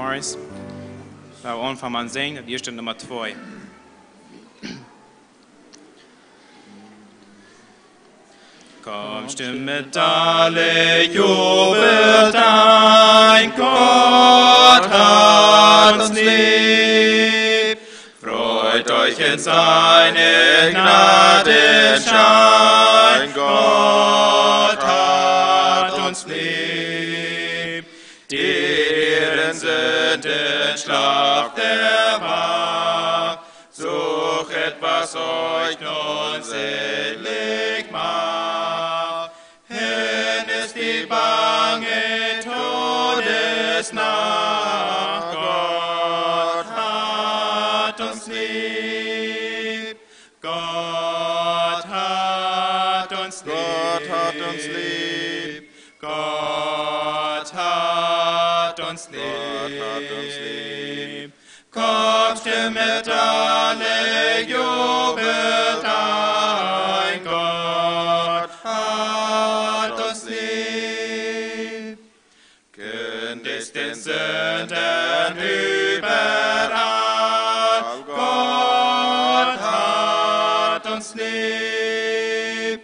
Morris. Wir anfangen an singen, das erste Nummer 2. Komm, stimmet alle, jubelt ein, Gott hat uns lieb. Freut euch in seine Gnade schein, Gott hat uns lieb. Deren Sünden schlaft erwacht, suchet, was euch nun selig macht. Hin ist die bange Todesnacht, Gott hat uns lieb. Gott hat uns lieb. Gott hat uns lieb. Gott hat uns lieb. Gott hat uns lieb. Kommt, stimmet alle, jubelt ein, Gott hat uns lieb. Kündigt den Sünden überall, Gott hat uns lieb.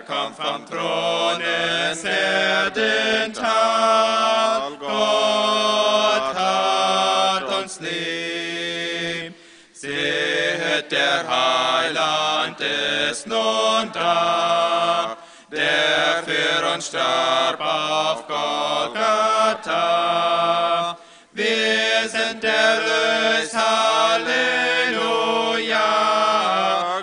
Kommt vom Thron ins Erdental, Gott hat uns lieb. Sehet, der Heiland ist nun da, der für uns starb auf Golgatha. Wir sind erlöst, Halleluja,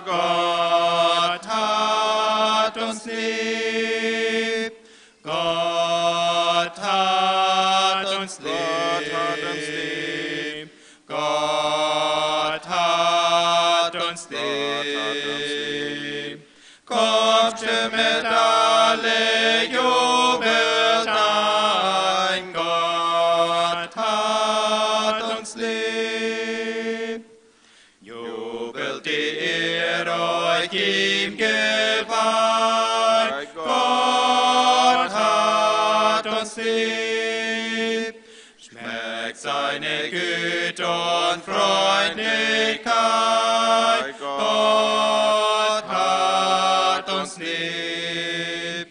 Gott hat uns lieb. Gott hat uns lieb. Gott hat uns lieb. Kommt, stimmet alle, jubelt ein, Gott hat uns lieb. Jubelt, ihr euch ihm geweiht, Gott hat uns lieb. Schmeckt seine Güte und Freundlichkeit, Gott hat uns lieb.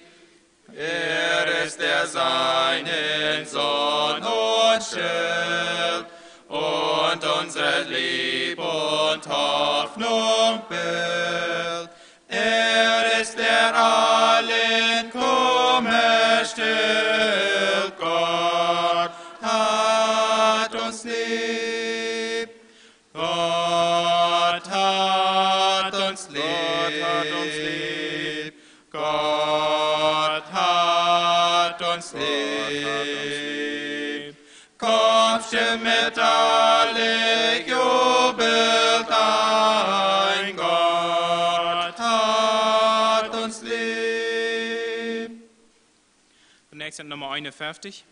Er ist der seinen Sohn und Schild und unsere Lieb und Hoffnung Bild. Er ist der allen Kummer stillt, Gott hat uns lieb. Gott hat uns lieb. Gott hat uns lieb. Kommt, stimmet alle, jubelt ein, Gott hat uns lieb. Zunächst Nummer 51.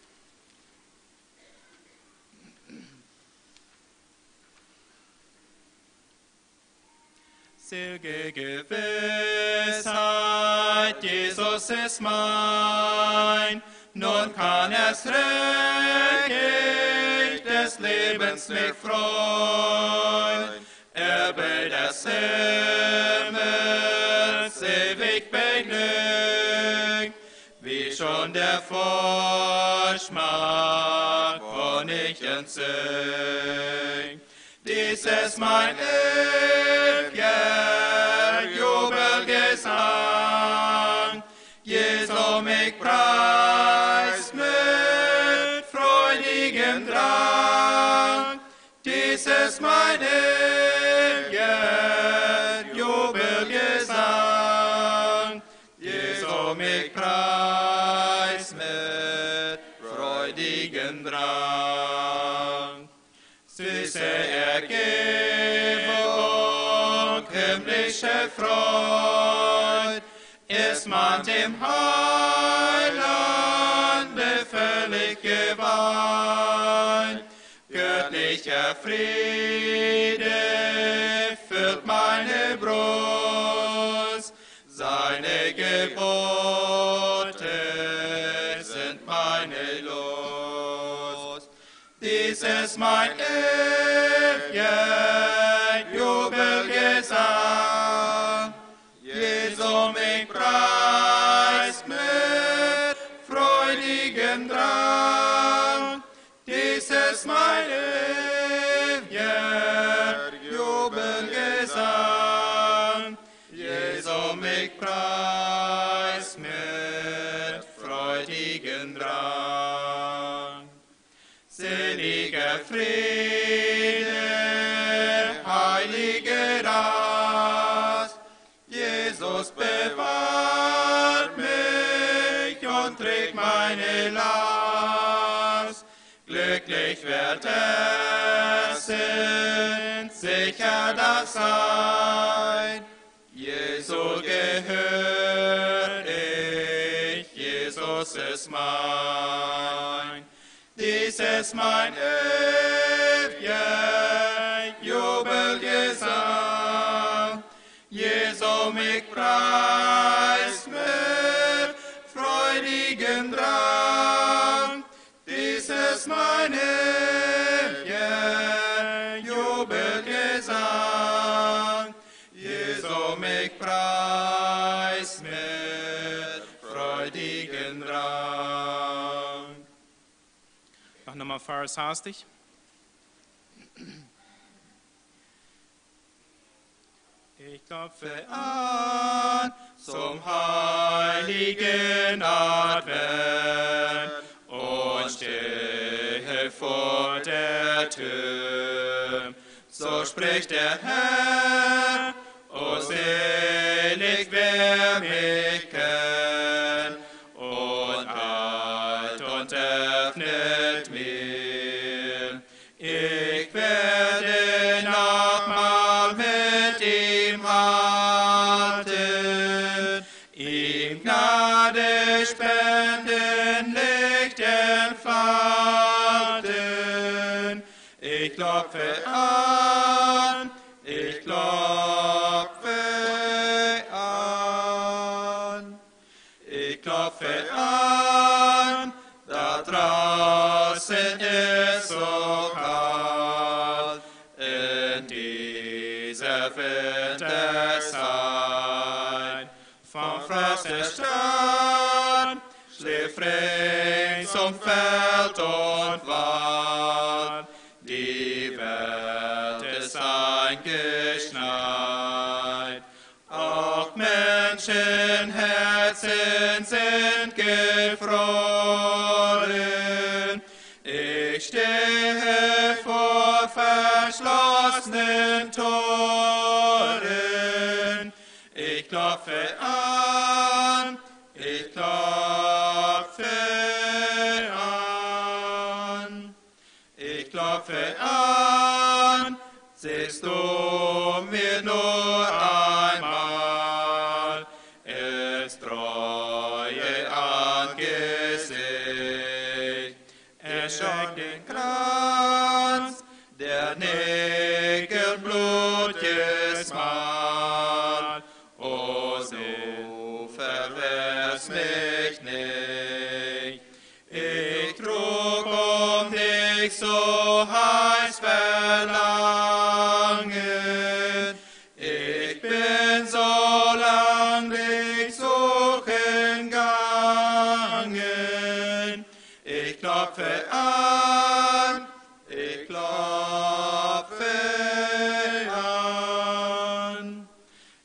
Selge Gewissheit, Jesus ist mein, nun kann es recht des Lebens mich freuen. Erbe des Himmels ewig begnügt, wie schon der Vorschmack von ich entzückt. Dies ist mein ewiger Jubelgesang, Jesu mich preist mit freudigem Drang. Dies ist mein ewiger Jubelgesang, Jesu mich preist mit freudigem Drang. Süße Ergebung, himmlische Freud, ist man dem Heilande völlig geweiht. Göttlicher Friede füllt meine Brust, seine Gebote sind meine Lust. dies ist mein ewiger Jubelgesang. Jesu mich preist mit freudigem Drang. Dies ist mein ewiger Jubelgesang. Jesu mich preist mit freudigem Drang. Seliger Friede, heilige Rast, Jesus bewahrt mich und trägt meine Last. Glücklich wird es in sicher das Sein. Jesu gehör ich, Jesus ist mein. Dies ist mein ewiger Jubelgesang. Jesu mich preist mit freudigem Drang. Dies ist mein ewiger Jubelgesang. Jesu mich preist mit freudigem Drang. Noch nochmal Pfarrers hastig. Ich klopfe An zum heiligen Advent und stehe vor der Tür. So spricht der Herr, o selig wer mich kennt und eilt und öffnet mir. Ich werde nochmal mit ihm halten, ihm Gnade spenden, Licht entfalten. Ich klopfe an, ich klopfe an, ich klopfe an, da draußen ist so kalt, in dieser Winterzeit. Vom Frost der Stadt schläft rings um Feld und Wald. Die Welt ist eingeschneit, auch Menschenherzen sind gefroren. Ich stehe vor verschlossenen Toren. Ich klopfe an, ich klopfe an, ich klopfe an. Siehst du mir nur einmal ins treue Angesicht. Erschreckt den Kranz, der Nägel blutiges Mal. O so verlass mich nicht. Ich trug um dich so heiß Verlangen. Ich bin so lang dich suchen gangen. Ich klopfe an, ich klopfe an.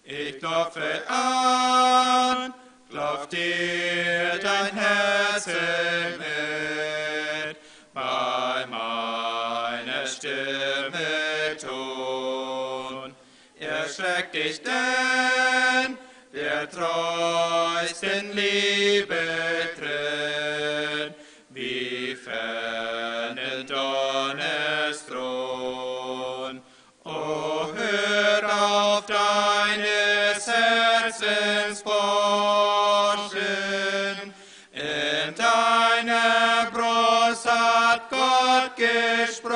Ich klopfe an, klopft dir dein Herz mit, bei meiner Stimme Ton. Erschreck dich denn, der treusten Liebe tritt, wie ferne Donnerstron. O hör auf deines Herzens Forschen, in deiner Brust hat Gott gesprochen.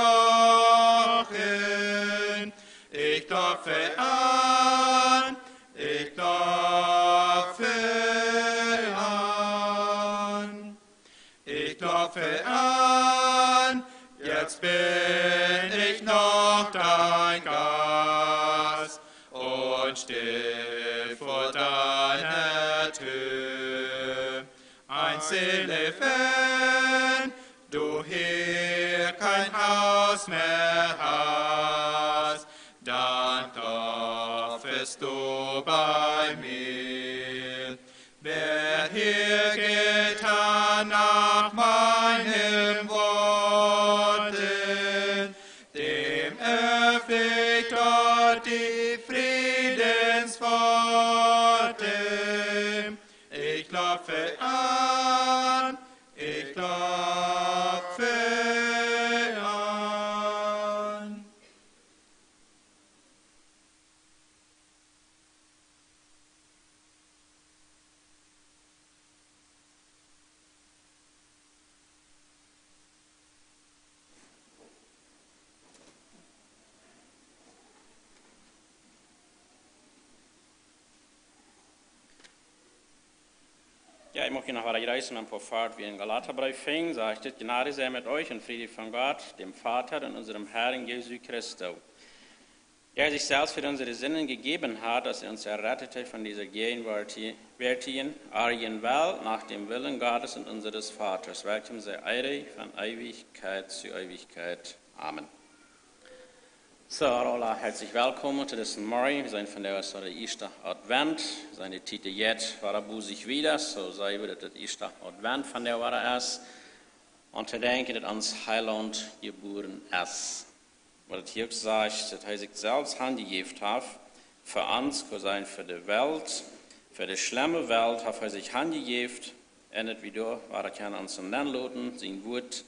Ich klopfe an, ich klopfe an, ich klopfe an, jetzt bin ich noch dein Gast und still vor deiner Tür. Einzelne wenn du hier kein Haus mehr hast, dann klopfest du bei mir. Wer hier getan nach meinem Worten, dem öffne ich dort die Friedenspforten. Ich klopfe an, ich klopfe an. Ja, ich möchte noch weiter reisen und Fahrt wie in Galaterbrief fing, sage ich das, Gnade sei mit euch und Friede von Gott, dem Vater und unserem Herrn Jesu Christus. Der sich selbst für unsere Sünden gegeben hat, dass er uns errettete von dieser gegenwärtigen, argen Welt nach dem Willen Gottes und unseres Vaters, welchem sei Ehre von Ewigkeit zu Ewigkeit. Amen. So, alle herzlich willkommen zu diesem Morgen. Wir sind von der ersten Advent. Seine Titel jetzt war sich wieder, so sei wir das erste Advent von der war es. Und zu denken, dass uns Heiland geboren ist. Was es hier sagt, dass er sich selbst handgegeben hat, für uns, für die Welt, für die schlimme Welt, hat er sich handgegeben. Und nicht wie du, war er kann uns im Landloten, sein Wort,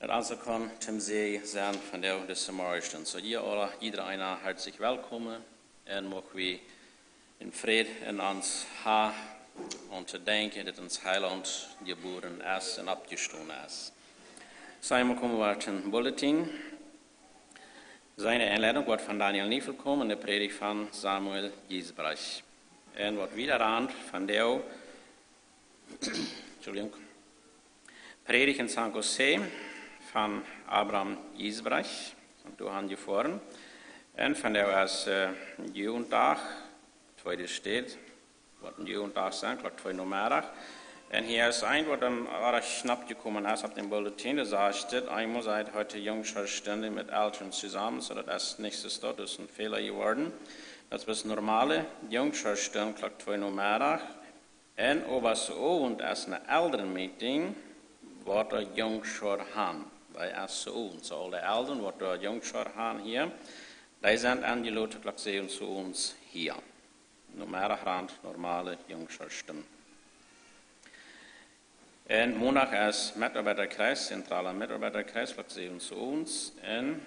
das also kann zum See sein von der des Morgen. So jeder einer herzlich willkommen und möchten wir in Frieden in uns haben und zu denken, dass uns Heiland geboren ist und abgestoßen ist. So, einmal kommen wir zum Bulletin. Seine Einleitung wird von Daniel Niefel kommen und der Predigt von Samuel Giesbrecht. Und wird wieder an von der Predigt in San Jose von Abraham Giesbrecht, und du hast gefahren. Und von der was Jugendtag, zweite steht, wird ein Jugendtag sein, glaube 2 Nummer. Und hier ist ein, wo dann knapp gekommen ist auf dem Bulletin, da sagt es, einmal seid heute Jungschulstunde mit Eltern zusammen, so das nächste ist, das ist ein Fehler geworden. Das ist normale Jungschulstunde, glaube 2 Nummer. Und over so und als eine Elternmeeting, wird er Jungschul haben. Bei SO, so alle Eltern, die wir Jungschul haben hier, die sind angeladen, zu uns hier. Normale Jungschulstunde. Und Montag ist Mitarbeiterkreis, zentraler Mitarbeiterkreis, zu uns. Und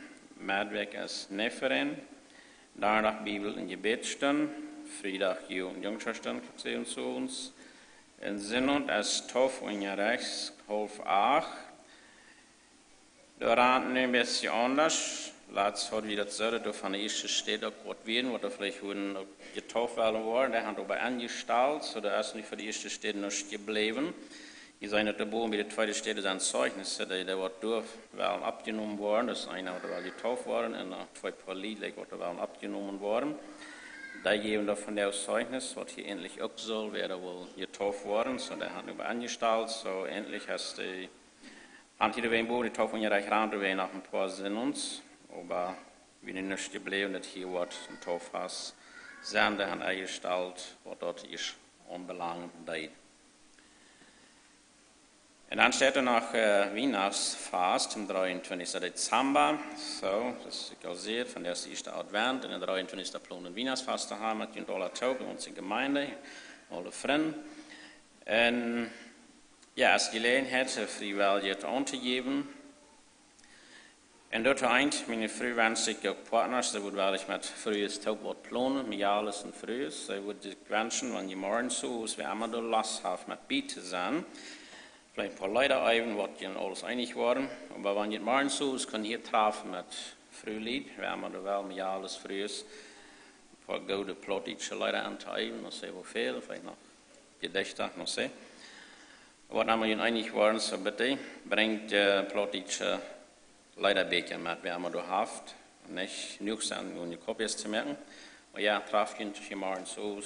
Mittwoch ist Neferen, Donnerstag Bibel- und Gebetsstunde, Freitag Jungschulstunde, zu uns. Und Sonntag ist Tof und rechts, 7:30. Da ran ein bisschen anders. Laatst hat wieder gesagt, dass von der ersten Städte was werden, was vielleicht getauft werden wollen. Der hat aber angestellt, so da ist nicht für die erste Städte noch geblieben. Die sind nicht geboren, wie die zweite Städte sind Zeugnisse, die wird durch, werden abgenommen worden. Das ist einer, der getauft worden, und 2 Politiker, die werden abgenommen worden. Die geben davon der Zeugnis, was hier endlich auch soll, wäre wohl getauft worden, so der hat über angestellt, so endlich hast die Antide wen boven, die taufe in je reich raamte wen nach ein paar Sinnens, aber wie die nicht geblieben, dass hier wird ein Taufhaus sein, der hat eingestellt, was dort ist, unbelangend deed. Und dann steht er noch Weihnachtsfast am 23. Dezember, so, das ist gesiert von der ersten Advent, und der 23. Plan Weihnachtsfast zu haben, mit alle Taufe in unserer Gemeinde, alle Freunde. Und ja, als Gelegenheit, freiwillig anzugeben. Und dort eint, meine Frau wünscht sich auch Partners, die würden ich mit frühes Taubwort planen, mit alles und frühes. Sie würden sich wünschen, wenn die morgen so ist, wir immer da Last haben, mit Bieten sein. Vielleicht ein paar Leute eben, was die alles einig waren. Aber wenn die morgen so ist, können hier treffen mit Frühlied, wir haben da wel mit alles frühes. Ein paar gute politische Leute antreiben, noch sehr viel, vielleicht noch Gedichte, noch sehr. Was wir einig waren, so bitte, bringt politische leider beetje met we allemaal doorhaft. Nicht genoeg zijn om je kopjes te merken. Maar ja, traf je maar zo,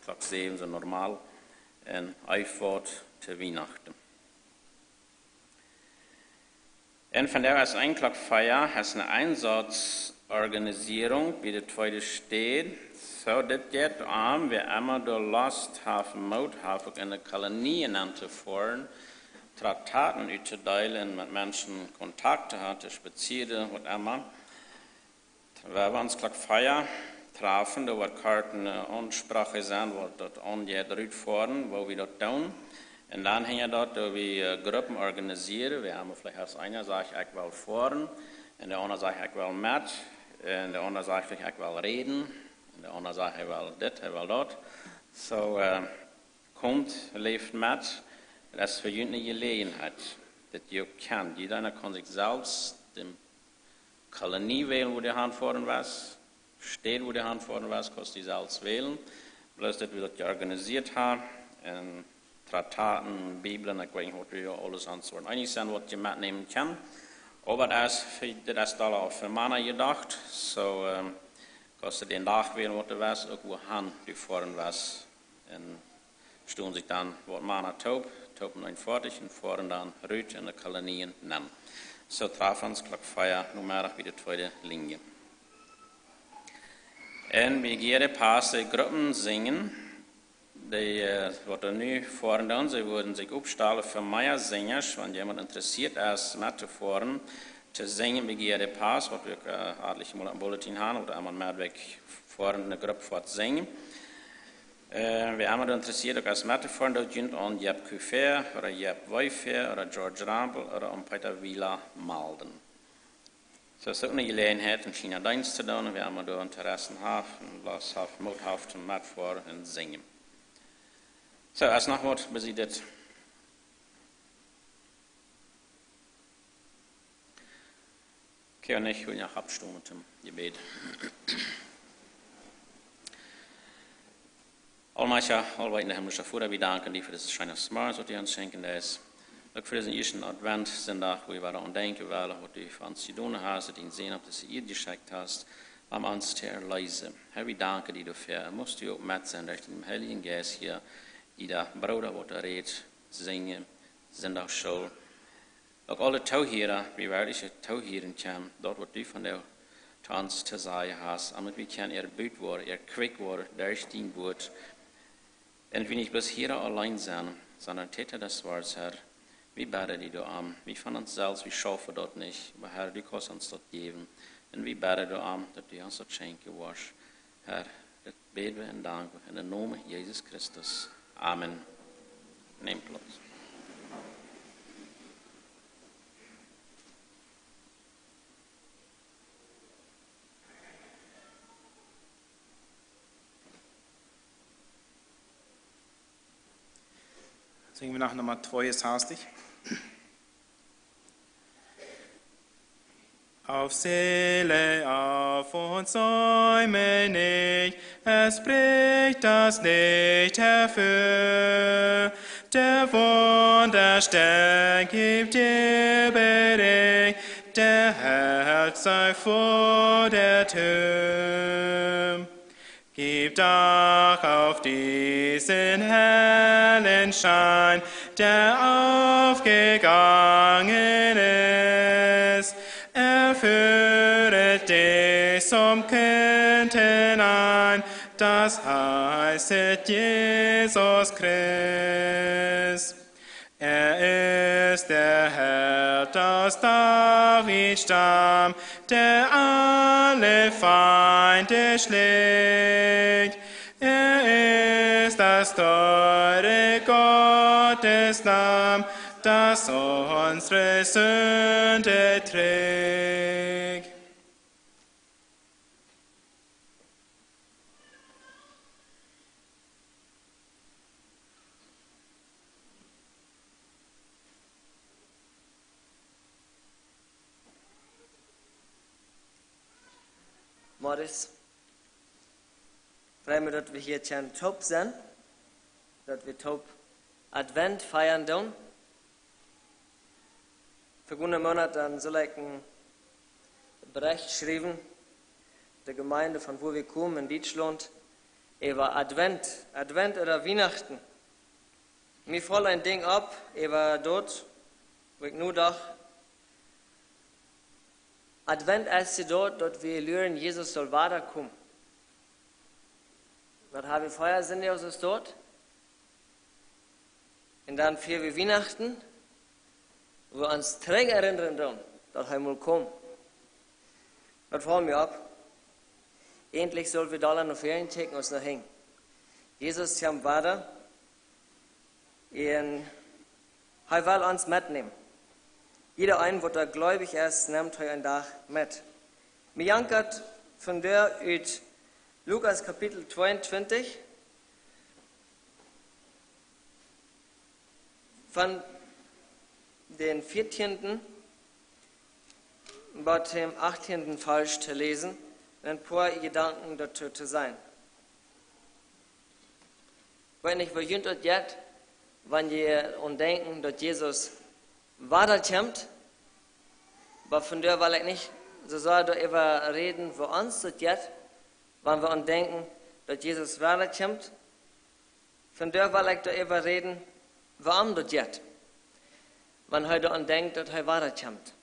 klok 7 zo normaal. En uitvoert te Weihnachten. En vandaar is een klokfeier, is een Einsatzorganisierung, wie de tweede steht. So, dit geht wir immer door last haben, Mut haben, in de kolonien aan te voeren, Traktaten uit te delen, met mensen contacten had, te spazieren, wat immer. We hebben ons klokfeier trafen, da wordt karten Ansprache zijn, wat dat ongeet uitvoeren, wo we dat doen. En dan hing je dat, dat we groepen organiseren. We hebben vielleicht als einer sagt, ik wil voeren, en de ander sagt, ik wil met, en de ander sagt, ik wil reden, en de ander sagt, hij wil dit, hij wil dat. Zo komt, leeft met, dat is voor jullie een gelegenheid, dat je kent. Jeder kan zich zelfs de kolonie wählen, wo die hand voeren was, steht, wo die hand voeren was, kost die zelfs wählen. Bloß, dat we dat georganiseerd hebben, en Traktaten, Bibeln, ik weet niet wat we alles antwoorden. Eigenlijk zijn wat je metnemen kan. Maar dat is al voor mannen gedacht. Zo kost het een dag weer wat er was, ook hoe han die voren was. En stonden zich dan wat mannen top 49 en voren dan Ruud en de kolonien nam. Zo traf ons klokfeier nummerig bij de tweede linie. En we gingen pas de groepen zingen. Die worden nu voeren, ze worden zich opstellen voor meer zingers, want jemand interessiert is met te voeren, te zingen bij de pas, wat we aardelijk mal een bulletin hebben, of iemand met weg voeren in de groep voor te zingen. We hebben interessiert ook als met te voeren, dat je aan Jeb Cufer, of Jeb Wijfer, of George Rampel, of aan Peter Wieler Malden. Zo is ook een gelegenheid om China dienst te doen, we hebben door interesse hebben, last hebben, moed hebben, met voeren en zingen. So, als nog wat bezit dit. Okay, und ich will noch abstimmen mit dem Gebet. Allmächtiger, allweitender himmlischer Vater, wir danken dir für das schöne Smart, was du uns schenken ist. Auch für diesen ersten Advent sind da, wo wir daran denken, was du für uns zu tun hast, den sehen, ob du sie ihr geschickt hast, um uns zu erleisen. Herr, wir danken dir dafür. Musst du auch mit sein, durch den Heiligen Geist hier, jeder Bruder, wat er redt, zingen, zijn ook schuld. Ook alle touwheren, wie waardige touwheren komen, dat wat u van de ons te zeggen hast, omdat we kunnen erbuut worden, erkwik worden, durch die woord. En we niet bis hier allein zijn, sondern täter des Wortes, Herr, wie beten die du an, wie von uns selbst, wie schaffen dat nicht, aber Herr, du kannst uns dat geben. En wie beten du an, dat du uns dat schenken wirst. Herr, dat beten wir en danken in de naam Jesus Christus. Amen. Neem plaats. Singen wir nach Nummer 2 jetzt hastig. Auf Seele, auf uns säume nicht, es bricht das Licht hervor. Der Wunderstern gibt dir Bericht, der Herz sei vor der Tür. Gib Dank auf diesen hellen Schein, der aufgegangen ist. Führet dich zum Kind ein, das heißt Jesus Christ. Ist der Held aus Davids Stamm, der alle Feinde schlägt. Ist das teure Gottes Lamm, das unsere Sünde trägt. Morris, freuen wir, dass wir hier in Top sind, dass wir Top Advent feiern tun. Für gute Monat dann soll ich Bericht geschrieben, der Gemeinde, von wo wir kommen, in Deutschland, über Advent oder Weihnachten. Mir fällt ein Ding ab, über dort, wo ich nur dachte, Advent ist dort, dort wir lernen, Jesus soll weiterkommen. Was habe ich vorher sind Jesus dort? Und dann für wir Weihnachten, wo wir uns streng erinnern, dass er mal kommt. Das fällt mir ab. Endlich sollen wir da noch Ferien checken, uns noch hängen. Jesus kommt weiter. Und er will uns mitnehmen. Jeder ein, der gläubig ist, nimmt heute einen Tag mit. Mir jankert von der aus Lukas Kapitel 22 von den 14. bis dem 18. Vers zu lesen, ein paar Gedanken dazu zu sein. Wenn ich beginnt jetzt, wenn ihr denken, dass Jesus weiterkommt, aber von der will ich nicht so darüber reden, wo uns das jetzt, wenn wir denken, dass Jesus weiterkommt, von der will ich darüber reden, warum das jetzt, wenn heute denkt, dass er weiterkommt.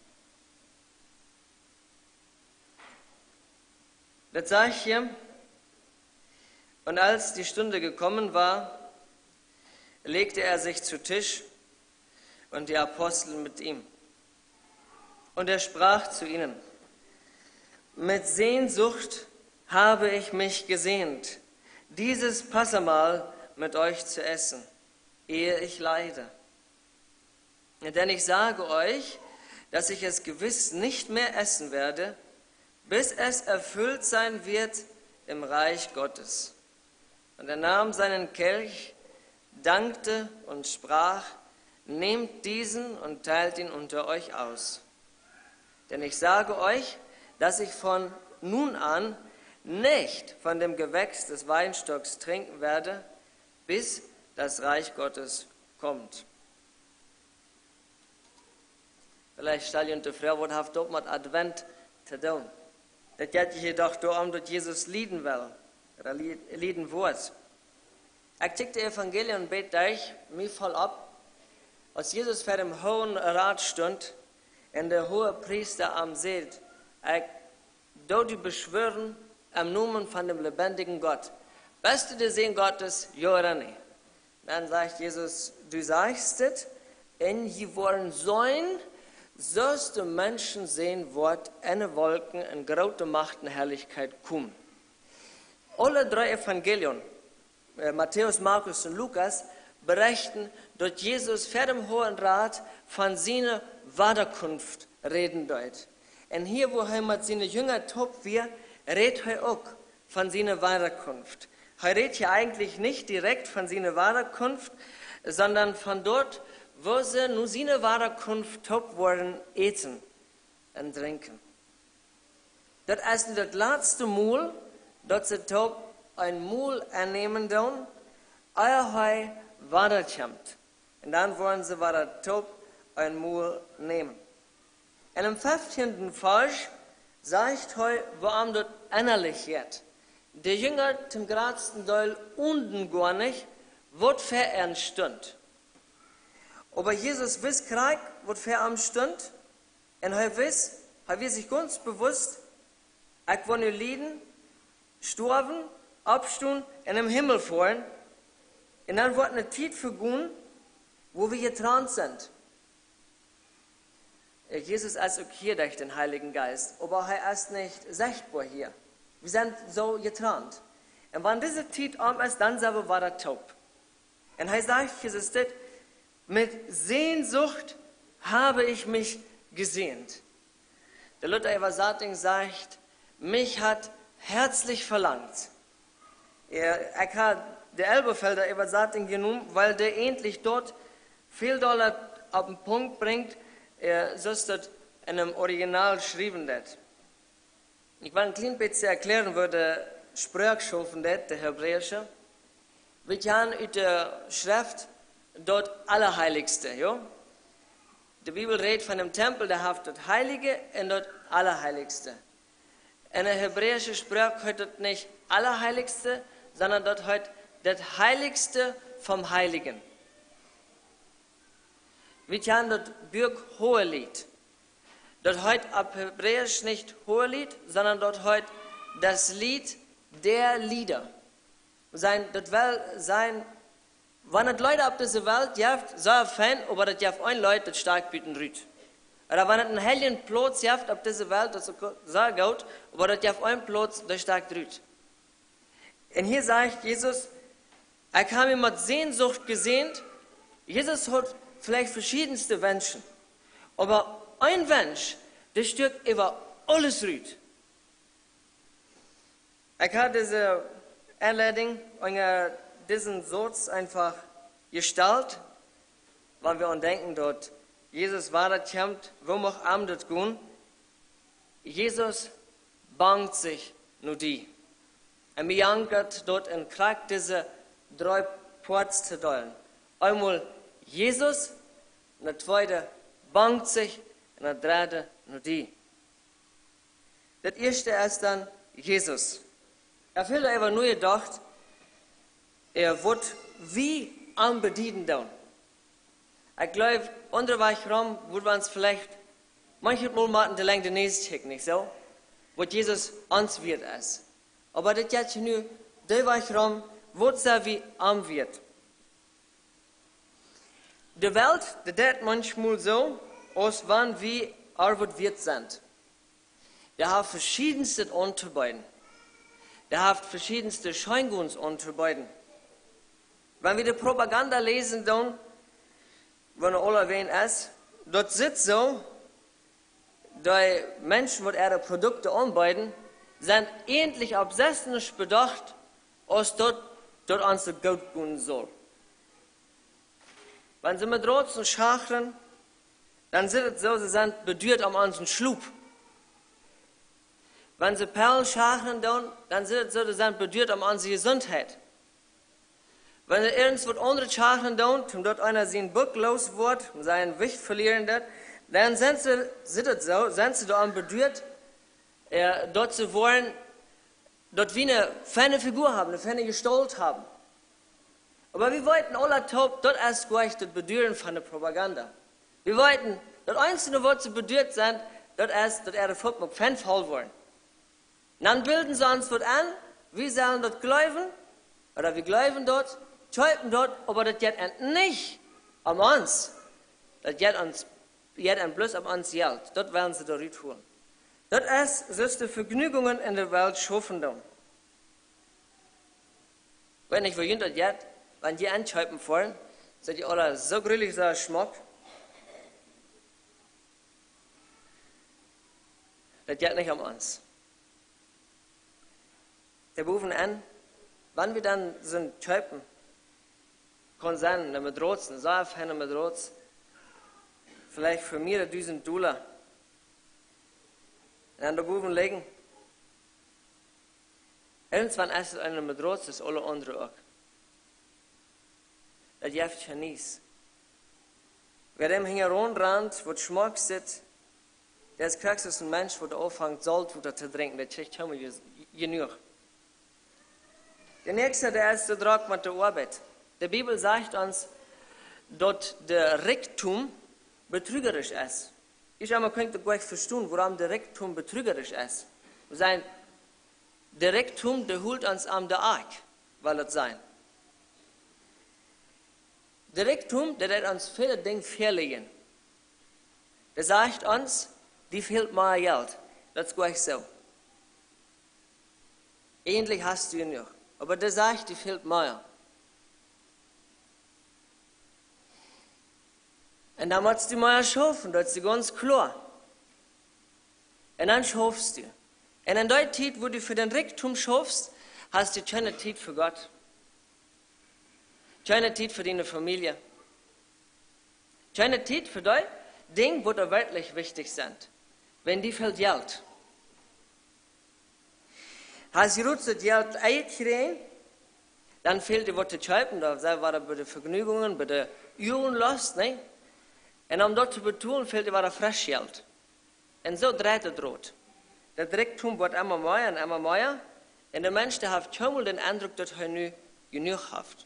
Das sage ich hier, und als die Stunde gekommen war, legte er sich zu Tisch und die Apostel mit ihm. Und er sprach zu ihnen, mit Sehnsucht habe ich mich gesehnt, dieses Passamahl mit euch zu essen, ehe ich leide. Denn ich sage euch, dass ich es gewiss nicht mehr essen werde, bis es erfüllt sein wird im Reich Gottes. Und er nahm seinen Kelch, dankte und sprach, nehmt diesen und teilt ihn unter euch aus. Denn ich sage euch, dass ich von nun an nicht von dem Gewächs des Weinstocks trinken werde, bis das Reich Gottes kommt. Vielleicht stelle ich unter Frau, was hat das mit Advent zu tun? Das geht jedoch darum, dass Jesus lieben will, oder lieben wird. Ich check das Evangelium und bete euch, mir voll ab, als Jesus vor dem Hohen Rat stund, und der hohe Priester am See, ich dort beschwören, am Namen von dem lebendigen Gott. Bist du der Sehen Gottes, ja oder nicht? Dann sagt Jesus, du sagst es, und sie wollen sollen, sollst du Menschen sehen, wird eine Wolken in große Macht und Herrlichkeit kommen. Alle drei Evangelien, Matthäus, Markus und Lukas, berichten, dass Jesus vor dem Hohen Rat von seiner Wiederkunft reden wird. Und hier, wo er mit seinen Jüngern top wird, redet er auch von seiner Wiederkunft. Er redet hier eigentlich nicht direkt von seiner Wiederkunft, sondern von dort, wo sie nun seine Wiederkunft top worden essen und trinken. Das ist das letzte Mal, dass sie top ein Mahl annehmen dürfen, er weiterkommt. Und dann wollen sie weiter top ein Mahl nehmen. Und im 15. Vers sagt er, warum das innerlich wird. Der Jünger zum gradsten Teil unten gar nicht, was für ein Stund. Aber Jesus wisst kriegt, was für ein Stund. Und er wisst sich ganz bewusst, ich will nur leiden, sterben, abstehen und im Himmel fahren. Und dann wird eine Zeit vergehen, wo wir getrennt sind. Jesus ist auch hier durch den Heiligen Geist, aber er ist nicht sichtbar hier. Wir sind so getrennt. Und wenn diese Zeit um ist, dann selber war er taub. Und er sagt, Jesus, mit Sehnsucht habe ich mich gesehnt. Der Luther Übersetzung sagt, mich hat herzlich verlangt. Ich habe der Elberfelder Übersetzung genommen, weil der endlich dort viel Dollar auf den Punkt bringt, so ist das in einem Original geschrieben wird. Ich will ein klein bisschen erklären, wo der Sprachschaffen wird, der Hebräische. Wir haben in der Schrift dort Allerheiligste, ja? Die Bibel redet von dem Tempel, der hat das Heilige und das Allerheiligste. In der hebräischen Sprache hat das nicht Allerheiligste, sondern dort hat das Heiligste vom Heiligen. Wir haben das Buch Hohelied. Dort heute ab Hebräisch nicht Hohelied, sondern dort heute das Lied der Lieder. Das will sein, wenn es Leute auf dieser Welt gibt, so ein Fan, aber das gibt ein Leute, das stark bieten rüht. Oder wenn es einen hellen Platz gibt auf dieser Welt, das so gut, aber das gibt ein Platz, das stark rüht. Und hier sagt Jesus, er kam ihm mit Sehnsucht gesehnt. Jesus hat vielleicht verschiedenste Wünsche. Aber ein Wunsch, der stürzt über alles rüht. Ich habe diese Anleitung, diesen Satz einfach gestaltet, weil wir denken, dort Jesus war das kommt, wo auch am das gehen. Jesus bangt sich nur die. Und wir jankert dort in Kraft diese 3 Ports zu teilen. Einmal Jesus, und der zweite bangt sich, und der dritte nur die. Das erste ist dann Jesus. Er hat aber nur gedacht, er wird wie am Bedienen tun. Ich glaube, unterwegs rum, würde man es vielleicht manchmal machen, die Länge nächste Tag, nicht so? Wo Jesus uns wird ist. Aber das jetzt nur, der Weg rum, wird es wie am wird. Die Welt, die ist manchmal so, als wenn wir Arbeit sind. Der hat verschiedenste Unterbeiden. Der hat verschiedenste Scheingungsunterbeiden. Wenn wir die Propaganda lesen, dann, wenn er alle wen ist, dort sitzt so, die Menschen, die ihre Produkte anbieten, sind endlich obsessionisch bedacht, als dort uns so gut gehen soll. Wenn sie mit Rotzen schachren, dann sind es so, sie sind bedürt am unseren Schlub. Wenn sie Perlen schachren, dann sind es so, sie sind bedürt am unsere Gesundheit. Wenn sie irgendwas anderes schachren, und dort einer sein Buck los wird und sein Gewicht verlieren wird, dann sind sie da am bedürt, dort zu wollen, dort wie eine feine Figur haben, eine feine Gestalt haben. Aber wir wollten alle taub, dort erst gleich das Bedüren von der Propaganda. Wir wollten, das Einzige, was sie bedürt sind, dort erst, dort ihre Volk mit Fanfall wollen. Und dann bilden sie uns dort an, wir sollen dort glauben, oder wir glauben dort, schäupen dort, aber das geht nicht an uns. Das geht bloß an uns Geld. Dort werden sie dort tun. Das ist die Vergnügungen in der Welt schaffen. Wenn ich verjüngt das geht, wenn die anschäupen wollen, sind die alle so grillig, so Schmuck. Das geht nicht an uns. Der rufen an, wann wir dann sind schäupen, kann sein, mit Rotzen, so ein mit Rotz, vielleicht für mir $1000. Und dann da oben legen. Irgendwann ist es einer mit Rotz, das alle andere auch. Das gibt ja nichts. Wer dem herumrennt, wo Schmuck sitzt, der ist kriegst du ein Mensch, der anfängt, Salzwasser zu trinken, der kriegt schon mal genug. Der nächste, der ist der Druck mit der Arbeit. Die Bibel sagt uns, dass der Reichtum betrügerisch ist. Ich könnte gar nicht verstehen, warum der Reichtum betrügerisch ist. Der Reichtum, der holt uns am der Ark, weil es sein. Der Reichtum, der wird uns viele Dinge verlegen. Der sagt uns, die fehlt mehr Geld. Das ist gar nicht so. Ähnlich hast du ihn noch. Aber der sagt, die fehlt mehr. Und dann musst du mal schaffen, das ist ganz klar. Und dann schaffst du. Und in der Zeit, wo du für den Reichtum schaffst, hast du keine Zeit für Gott. Keine Zeit für deine Familie. Keine Zeit für die Dinge, die dir wirklich wichtig sind. Wenn die fehlt Geld. Hast du das Geld eingekriegt, dann fehlt dir was zu schreiben, da war bei den Vergnügungen, bei der Jugendlust, ne? En om dat te betonen, fehlt er frisch Geld. En zo draait het rood. Dat rijktum wordt immer meer en immer meer. En de mens heeft helemaal den indruk dat hij nu genoeg heeft.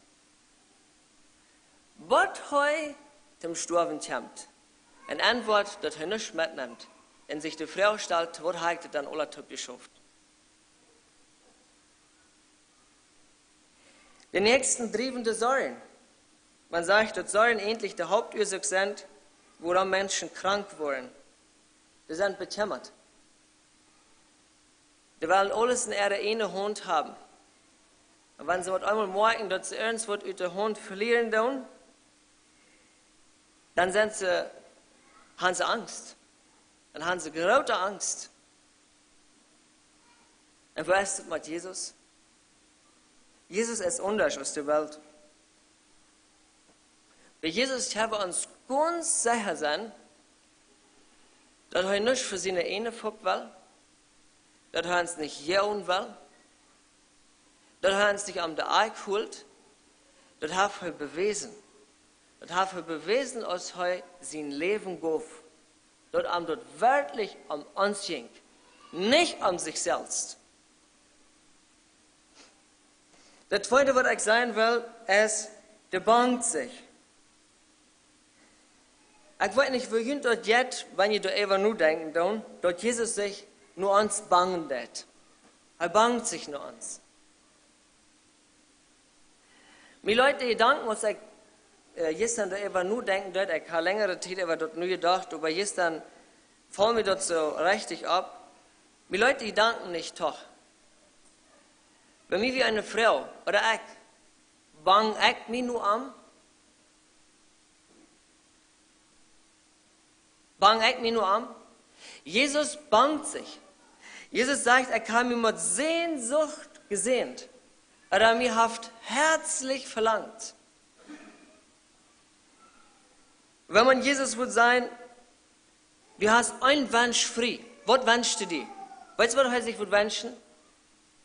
Wat hij zum Sterben komt. Een antwoord dat hij niets mitnimmt. En zich de Frau stelt, wat heeft het dan alle top geschafft? Die nächsten drijvende Säulen. Man sagt, dass Säulen endlich die Hauptursache sind, woran Menschen krank worden. Die sind bekümmert. Die wollen alles in ihrer eine Hand haben. Und wenn sie einmal merken, dass sie irgendwas aus der Hand verlieren tun, dann haben sie Angst. Dann haben sie große Angst. Und was ist das mit Jesus? Jesus ist anders aus der Welt. Bei Jesus haben wir uns ganz sicher sein, dass er nicht für seine eine Volk will, dass er uns nicht jauen will, dass er uns nicht am der Eik holt, das hat er bewiesen. Das hat er bewiesen, als er sein Leben gab. Dass er dort wirklich um uns ging, nicht um sich selbst. Das zweite, was ich sagen will, ist, der bangt sich. Ich weiß nicht, wohin dort jetzt, wenn ihr darüber nur denken, dass Jesus sich nur uns bangen lässt. Er bangt sich nur uns. Mir Leute, die Gedanken, was ich gestern darüber nur denken, ich habe längere Zeit über das nur gedacht, aber gestern fallen mir das so richtig ab. Mir Leute, die Gedanken nicht doch. Bei mir wie eine Frau oder ich, bang ich mich nur an? Bang ich mich nur an? Jesus bangt sich. Jesus sagt, er hat mich mit Sehnsucht gesehnt. Er hat mich herzlich verlangt. Wenn man Jesus würde sein, du hast einen Wunsch frei. Was wünschst du dir? Weißt du, was er sich würde wünschen?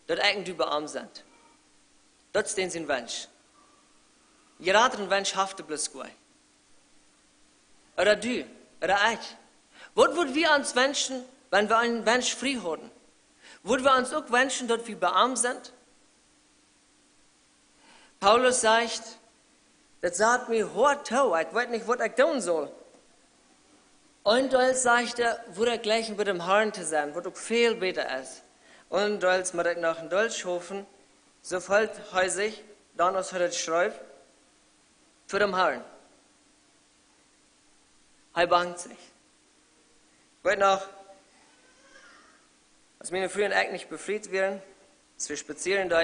Dass eigentlich überarmt sind. Das ist sein Wunsch. Jeder andere Wunsch hafte bloß gut. Oder du, oder ich. Was würden wir uns wünschen, wenn wir einen Wunsch frei haben? Würden wir uns auch wünschen, dass wir bearmt sind? Paulus sagt, das sagt mir hart zu, ich weiß nicht, was ich tun soll. Und als sagt er, würde gleich mit dem Herrn zu sein, was auch viel besser ist. Und als man das nach dem Deutsch hoffen, so fällt er sich, dann aus er schreibt, für den Herrn. Er bangt sich. Ich weiß noch, als meine früheren Ecken nicht befriedigt werden, als wir spazieren da,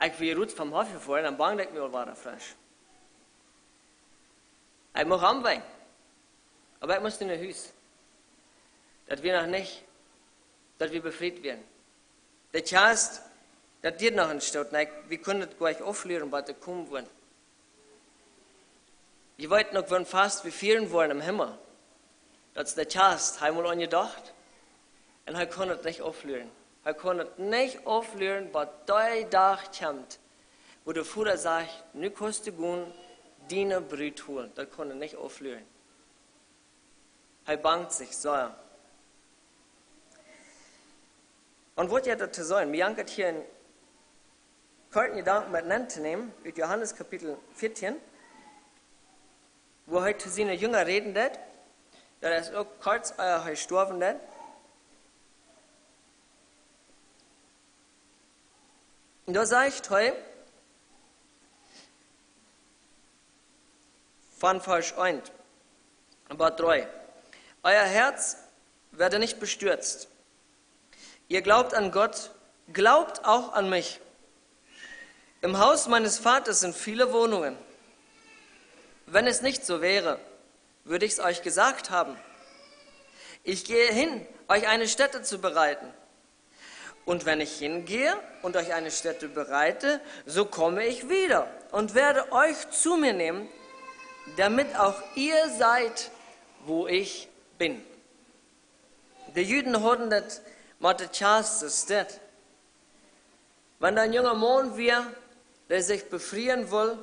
ich will Ruth vom Hof fahren, dann bangt ich mir war frisch. Ich muss anweihen, aber ich muss in ein Haus. Dass wir noch nicht, dass wir befriedigt werden. Das heißt, dass dir noch ein Stück, wir können das gleich auflösen, was da kommen wollen. Wir wollten noch wenn fast wie vielen wollen im Himmel. Das ist der heißt, einmal angedacht, und er kann das nicht auflösen. Er kann das nicht auflösen, was der Tag kommt, wo der Vater sagt, nu kannst du gehen, deine Brut holen. Das kann er nicht auflösen. Er bangt sich, so. Und was ja dazu sein? Mir jankert hier einen kurzen Gedanken miteinander zu nehmen, mit Johannes Kapitel 14, wo heute zu seinen Jüngern reden wird, dass er auch kurz gestorben wird. Und da sagt heute, von Vers 1, aber 3, euer Herz werde nicht bestürzt. Ihr glaubt an Gott, glaubt auch an mich. Im Haus meines Vaters sind viele Wohnungen. Wenn es nicht so wäre, würde ich es euch gesagt haben. Ich gehe hin, euch eine Stätte zu bereiten. Und wenn ich hingehe und euch eine Stätte bereite, so komme ich wieder und werde euch zu mir nehmen, damit auch ihr seid, wo ich bin. Die Juden hatten das mit der Chance steht. Wenn ein junger Mann wir, der sich befrieren will,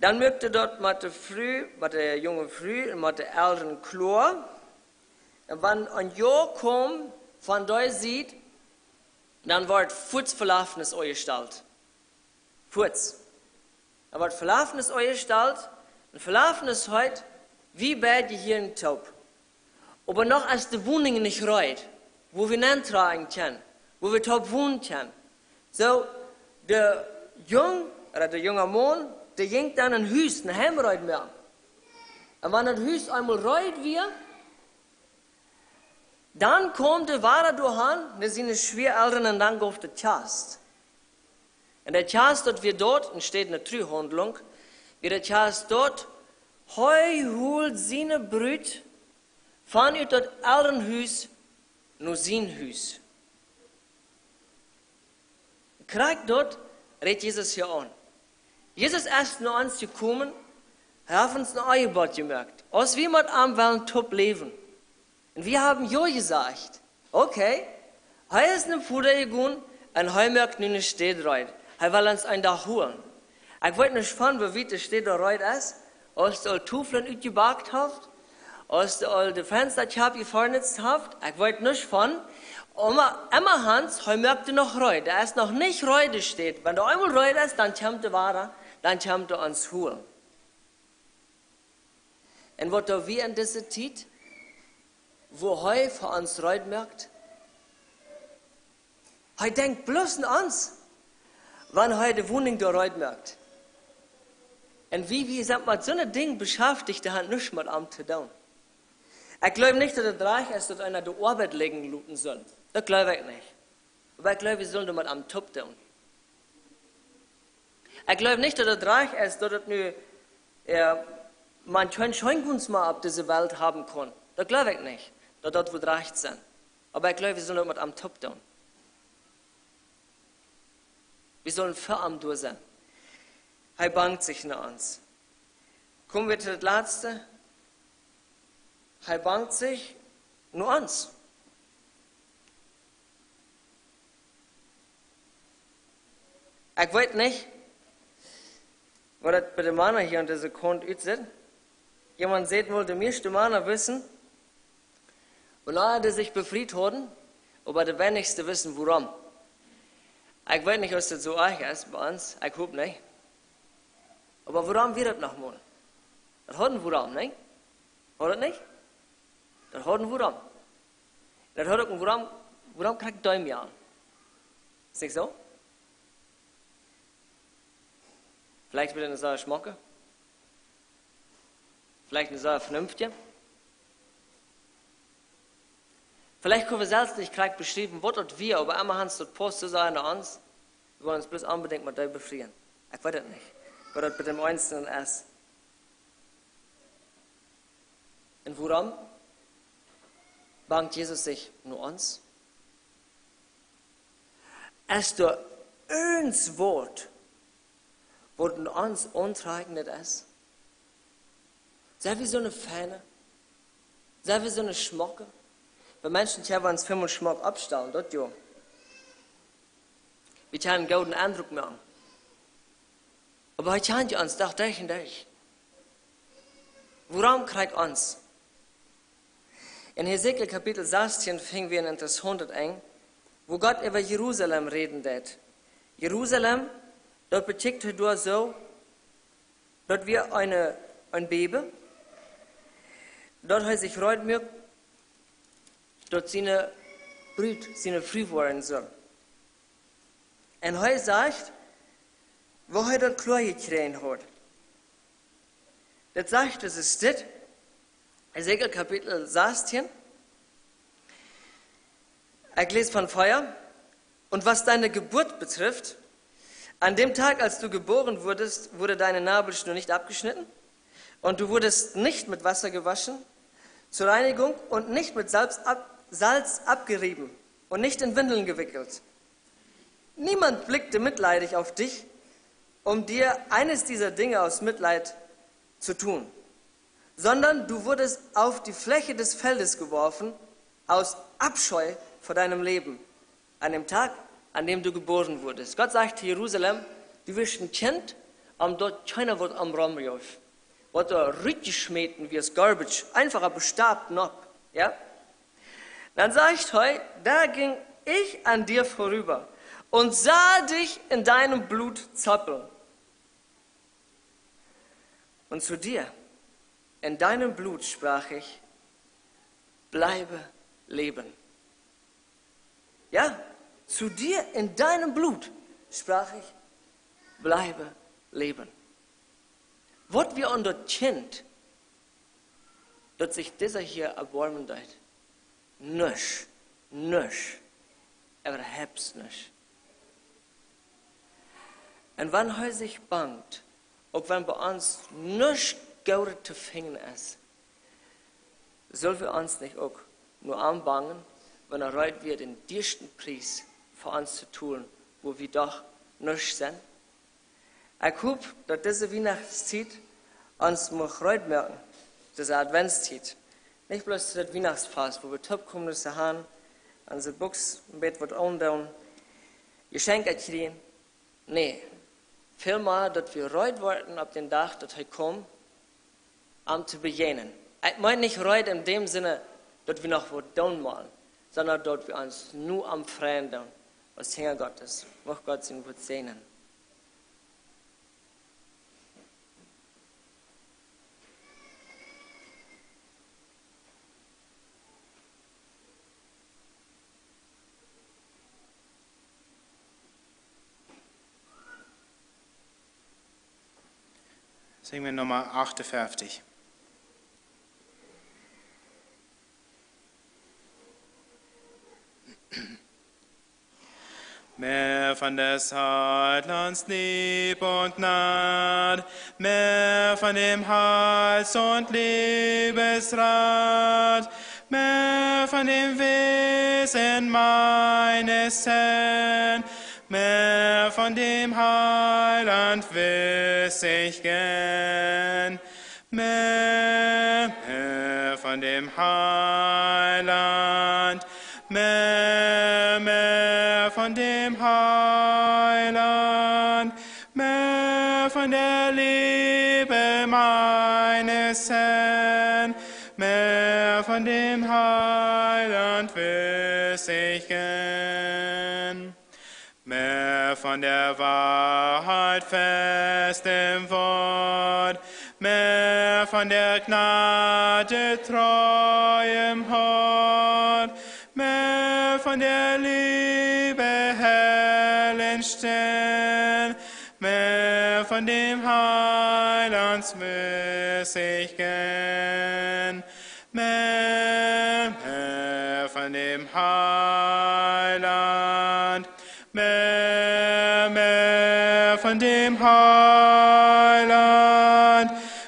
Dann möchte dort mit der jungen Früh und mit der älteren Chlor. Und wenn ein Jahr kommt, von da sieht, dann wird Futz Verlaufenes eingestellt. Futz. Dann wird Verlaufenes eingestellt. Und Verlaufenes heute, wie bei dir hier in Taub. Aber noch als die Wohnungen nicht reut, wo wir nicht tragen können, wo wir Taub wohnen können. So, der junge Mann, der ging dann ein Haus, ein Heimreut mehr. Und wenn das Haus einmal reut wird, dann kommt der Wahrer durch, der sind schwer Eltern und dann auf der Chast. Und der Chast dort wird dort, und steht eine Trühandlung, wie der Chast dort, heu holt seine Brüt von ut das Elternhaus nur sein Haus. Kriegt dort, redet Jesus hier an. Jesus ist nur uns gekommen, hat uns ein Angebot gemerkt. Als wir mit ihm wollen top leben. Und wir haben ja gesagt, okay, er ist eine Futter gegangen und er merkt nun eine Stadt rein. Er will uns ein Dach holen. Ich weiß nicht von, wie weit die Stadt da rein ist, als du all Tuflen ausgebackt hast, als du all die Fenster gefernetzt hast. Ich weiß nicht von. Aber immer Hans, er merkt noch rein. Der ist noch nicht rein, die Stadt. Wenn du einmal rein ist, dann kommt der Wahrer, dann kommt er uns holen. Und was da wir in dieser Zeit, wo er für uns reut merkt, er denkt bloß an uns, wenn er die Wohnung da reut merkt. Und wie sind mit so einem Ding beschäftigt, der hat nichts mit ihm zu tun. Ich glaube nicht, dass es reich ist, dass einer die Arbeit legen looten soll. Das glaube ich nicht. Aber ich glaube, wir sollen mit ihm top tun. Ich glaube nicht, dass es reich ist, dass es nur, man kein Scheinkunst mehr auf dieser Welt haben kann. Das glaube ich nicht, dass das wird reich sein. Aber ich glaube, wir sollen mit ihm top tun. Wir sollen für ihn durch sein. Er bangt sich nach uns. Kommen wir zu das Letzte. Er bangt sich nur uns. Ich weiß nicht, was das bei den Männern hier an dieser Kont aussieht. Jemand sieht wohl, die meisten Männer wissen, wonach die sich befreit haben, aber die wenigsten wissen, warum. Ich weiß nicht, ob das so arg ist bei uns. Ich hoffe nicht. Aber warum wird das nochmal? Das hat einen Warum, nicht? Hat das nicht? Das hat einen Warum. Das hat einen Warum kriegt Däumchen an. Ist nicht so? Vielleicht wird eine Sache schmecken. Vielleicht eine Sache vernünftig. Vielleicht können wir selbst nicht gleich beschreiben, was das wir, aber einmal haben es dort Post zu sein an uns. Wir wollen uns bloß unbedingt mit dem befrieren. Ich weiß das nicht, was das mit dem Einzelnen ist. Und warum bangt Jesus sich nur uns? Es ist doch uns Wort, wo uns untreigend ist. Sei wie so eine Fähne, sei wie so eine Schmocke. Bei Menschen können wir uns viel mit Schmuck abstellen, das ja. Wir können einen guten Eindruck machen. Aber heute können wir uns doch durch und durch. Warum kriegt uns? In Hesekiel Kapitel 16 fingen wir ein interessantes an, wo Gott über Jerusalem reden wird. Jerusalem, dort betickt er so, dort wir ein Baby, dort hat sich reut mir, dort seine Brut, seine Früh worden soll. Und er sagt, wo er dort klar gekriegt hat. Das sagt, das ist das. Ezekiel Kapitel 16. Ich lese von Feuer. Und was deine Geburt betrifft, an dem Tag, als du geboren wurdest, wurde deine Nabelschnur nicht abgeschnitten und du wurdest nicht mit Wasser gewaschen zur Reinigung und nicht mit Salz abgerieben und nicht in Windeln gewickelt. Niemand blickte mitleidig auf dich, um dir eines dieser Dinge aus Mitleid zu tun, sondern du wurdest auf die Fläche des Feldes geworfen, aus Abscheu vor deinem Leben, an dem Tag, an dem du geboren wurdest. Gott sagt Jerusalem, du wirst ein Kind dort keiner wird am Ramriuf. Wird da rütgeschmieden wie das Garbage. Einfach ein Bestab noch. Ja? Dann sag ich heute, da ging ich an dir vorüber und sah dich in deinem Blut zappeln. Und zu dir, in deinem Blut sprach ich, bleibe leben. Ja, zu dir in deinem Blut sprach ich, bleibe leben. Was wir unter Kind, dass sich dieser hier erbarmen deit. Nisch, aber hab's nicht. Und wenn er sich bangt, auch wenn bei uns nichts Geld zu finden ist, sollen wir uns nicht auch nur anbangen, wenn er reut wird, den ersten Preis für uns zu tun, wo wir doch nichts sind. Ich hoffe, dass diese Weihnachtszeit uns noch reut merken, diese Adventszeit. Nicht bloß das Weihnachtsfest, wo wir Topkommen haben, unsere Buchs im Bett wird umdauen, Geschenke kriegen. Nee, vielmehr, dass wir reut werden auf den Tag, dass er kommt, um zu begegnen. Ich meine nicht reut in dem Sinne, dass wir noch was tun wollen, sondern dass wir uns nur am Freien tun, was Hinger Gottes. Möchte Gott ihn gut segnen. Singen wir Nummer 58. Mehr von des Heilands Lieb und Gnad, mehr von dem Heils- und Liebesrat, mehr von dem Wesen meines Herrn, mehr von dem Heiland wiss ich gern, mehr von dem Heiland, mehr von dem Heiland, mehr von der Liebe meines Herrn, mehr von dem Heiland wiss ich gern. Mehr von der Wahrheit fest im Wort, mehr von der Gnade treu im Hort, mehr von der Liebe hellen Stern, mehr von dem Heilands wiss ich gern, mehr von dem Heiland, mehr von dem Heiland,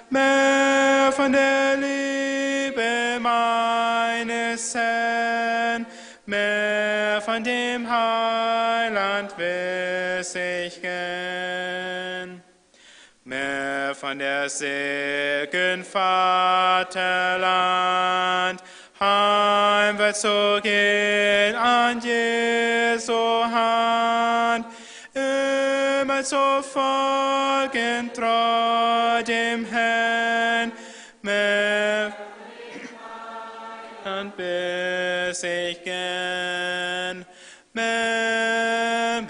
mehr von der Liebe meines Herrn, mehr von dem Heiland wiss ich gern, mehr von der Segen Vaterland, heimwärts zu gehen an Jesu Hand, immer zu folgen treu dem Herrn, mehr und bis ich gern, mehr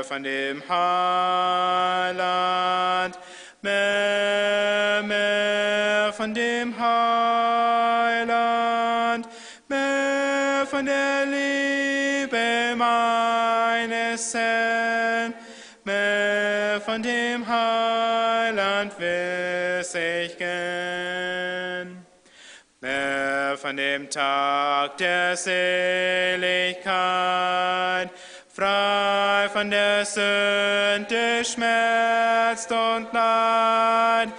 von dem Heiland, mehr von dem Heiland, mehr von der Liebe meines Herrn, mehr von dem Heiland wiss ich gern, mehr von dem Tag der Seligkeit, frei von der Sünde, Schmerz und Leid,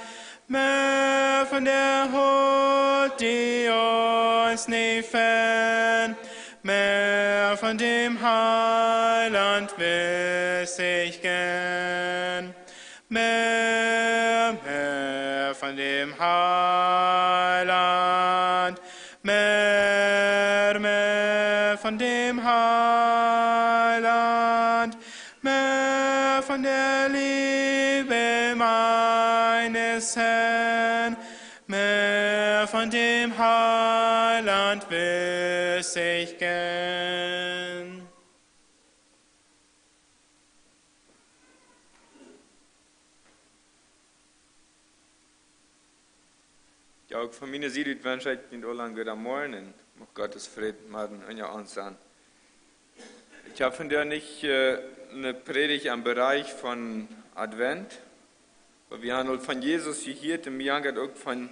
mehr von der Huld, die uns nie fern, mehr von dem Heiland wiss ich gern, mehr von dem Heiland, mehr von dem Heiland, mehr von der Liebe des Herrn, mehr von dem Heiland wiss ich gern. Ja, ook van mijn zijde wens ik niet al lang goede morgen. Mag Gottes Frieden machen in ja uns an. Ich habe von der nicht eine Predigt am Bereich von Advent, weil wir haben von Jesus gehört und wir haben auch von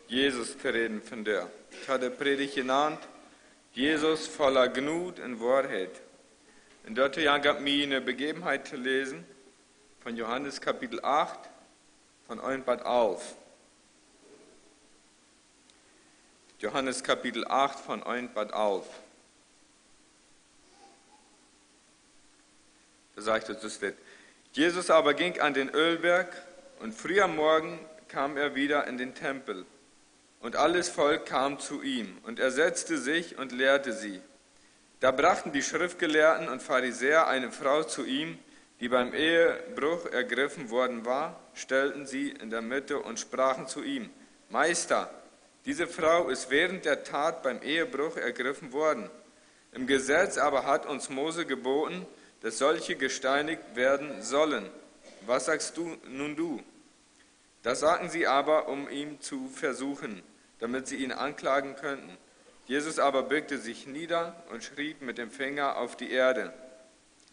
Jesus zu reden von der. Ich habe die Predigt genannt, Jesus voller Gnut und Wahrheit. Und dort gab mir eine Begebenheit zu lesen von Johannes Kapitel 8, von 1 Bad auf. Johannes Kapitel 8 von 1 Bad auf. Da sagt es, das wird. Jesus aber ging an den Ölberg und früh am Morgen kam er wieder in den Tempel. Und alles Volk kam zu ihm und er setzte sich und lehrte sie. Da brachten die Schriftgelehrten und Pharisäer eine Frau zu ihm, die beim Ehebruch ergriffen worden war, stellten sie in der Mitte und sprachen zu ihm, Meister, diese Frau ist während der Tat beim Ehebruch ergriffen worden. Im Gesetz aber hat uns Mose geboten, dass solche gesteinigt werden sollen. Was sagst du nun du? Das sagten sie aber, um ihn zu versuchen, damit sie ihn anklagen könnten. Jesus aber beugte sich nieder und schrieb mit dem Finger auf die Erde.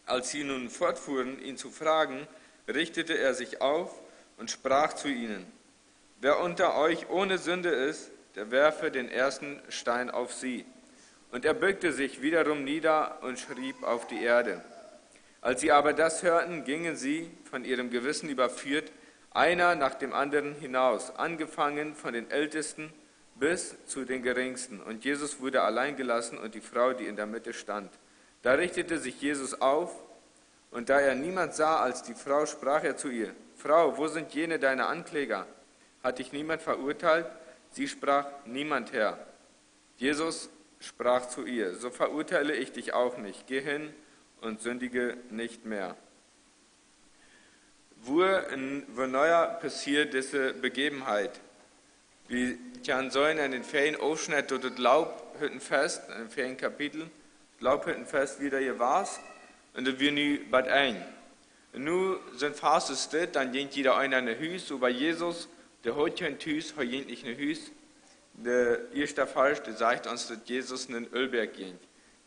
Als sie nun fortfuhren, ihn zu fragen, richtete er sich auf und sprach zu ihnen, wer unter euch ohne Sünde ist, der werfe den ersten Stein auf sie. Und er beugte sich wiederum nieder und schrieb auf die Erde. Als sie aber das hörten, gingen sie, von ihrem Gewissen überführt, einer nach dem anderen hinaus, angefangen von den Ältesten bis zu den Geringsten. Und Jesus wurde allein gelassen und die Frau, die in der Mitte stand. Da richtete sich Jesus auf, und da er niemand sah als die Frau, sprach er zu ihr, Frau, wo sind jene deine Ankläger? Hat dich niemand verurteilt? Sie sprach, niemand, Herr. Jesus sprach zu ihr, so verurteile ich dich auch nicht. Geh hin und sündige nicht mehr. Wo neuer passiert diese Begebenheit? Wir können sehen in den Ferienausschnitt dort das Laubhüttenfest, in dem Ferienkapitel, das Laubhüttenfest wieder hier war's, und das wir nu bald ein. Und nun sind fast es das, dann geht jeder einer in ein Haus, aber Jesus, der hat kein Haus, hat nicht ein Haus. Der erste Vers, der sagt uns, dass Jesus in den Ölberg geht.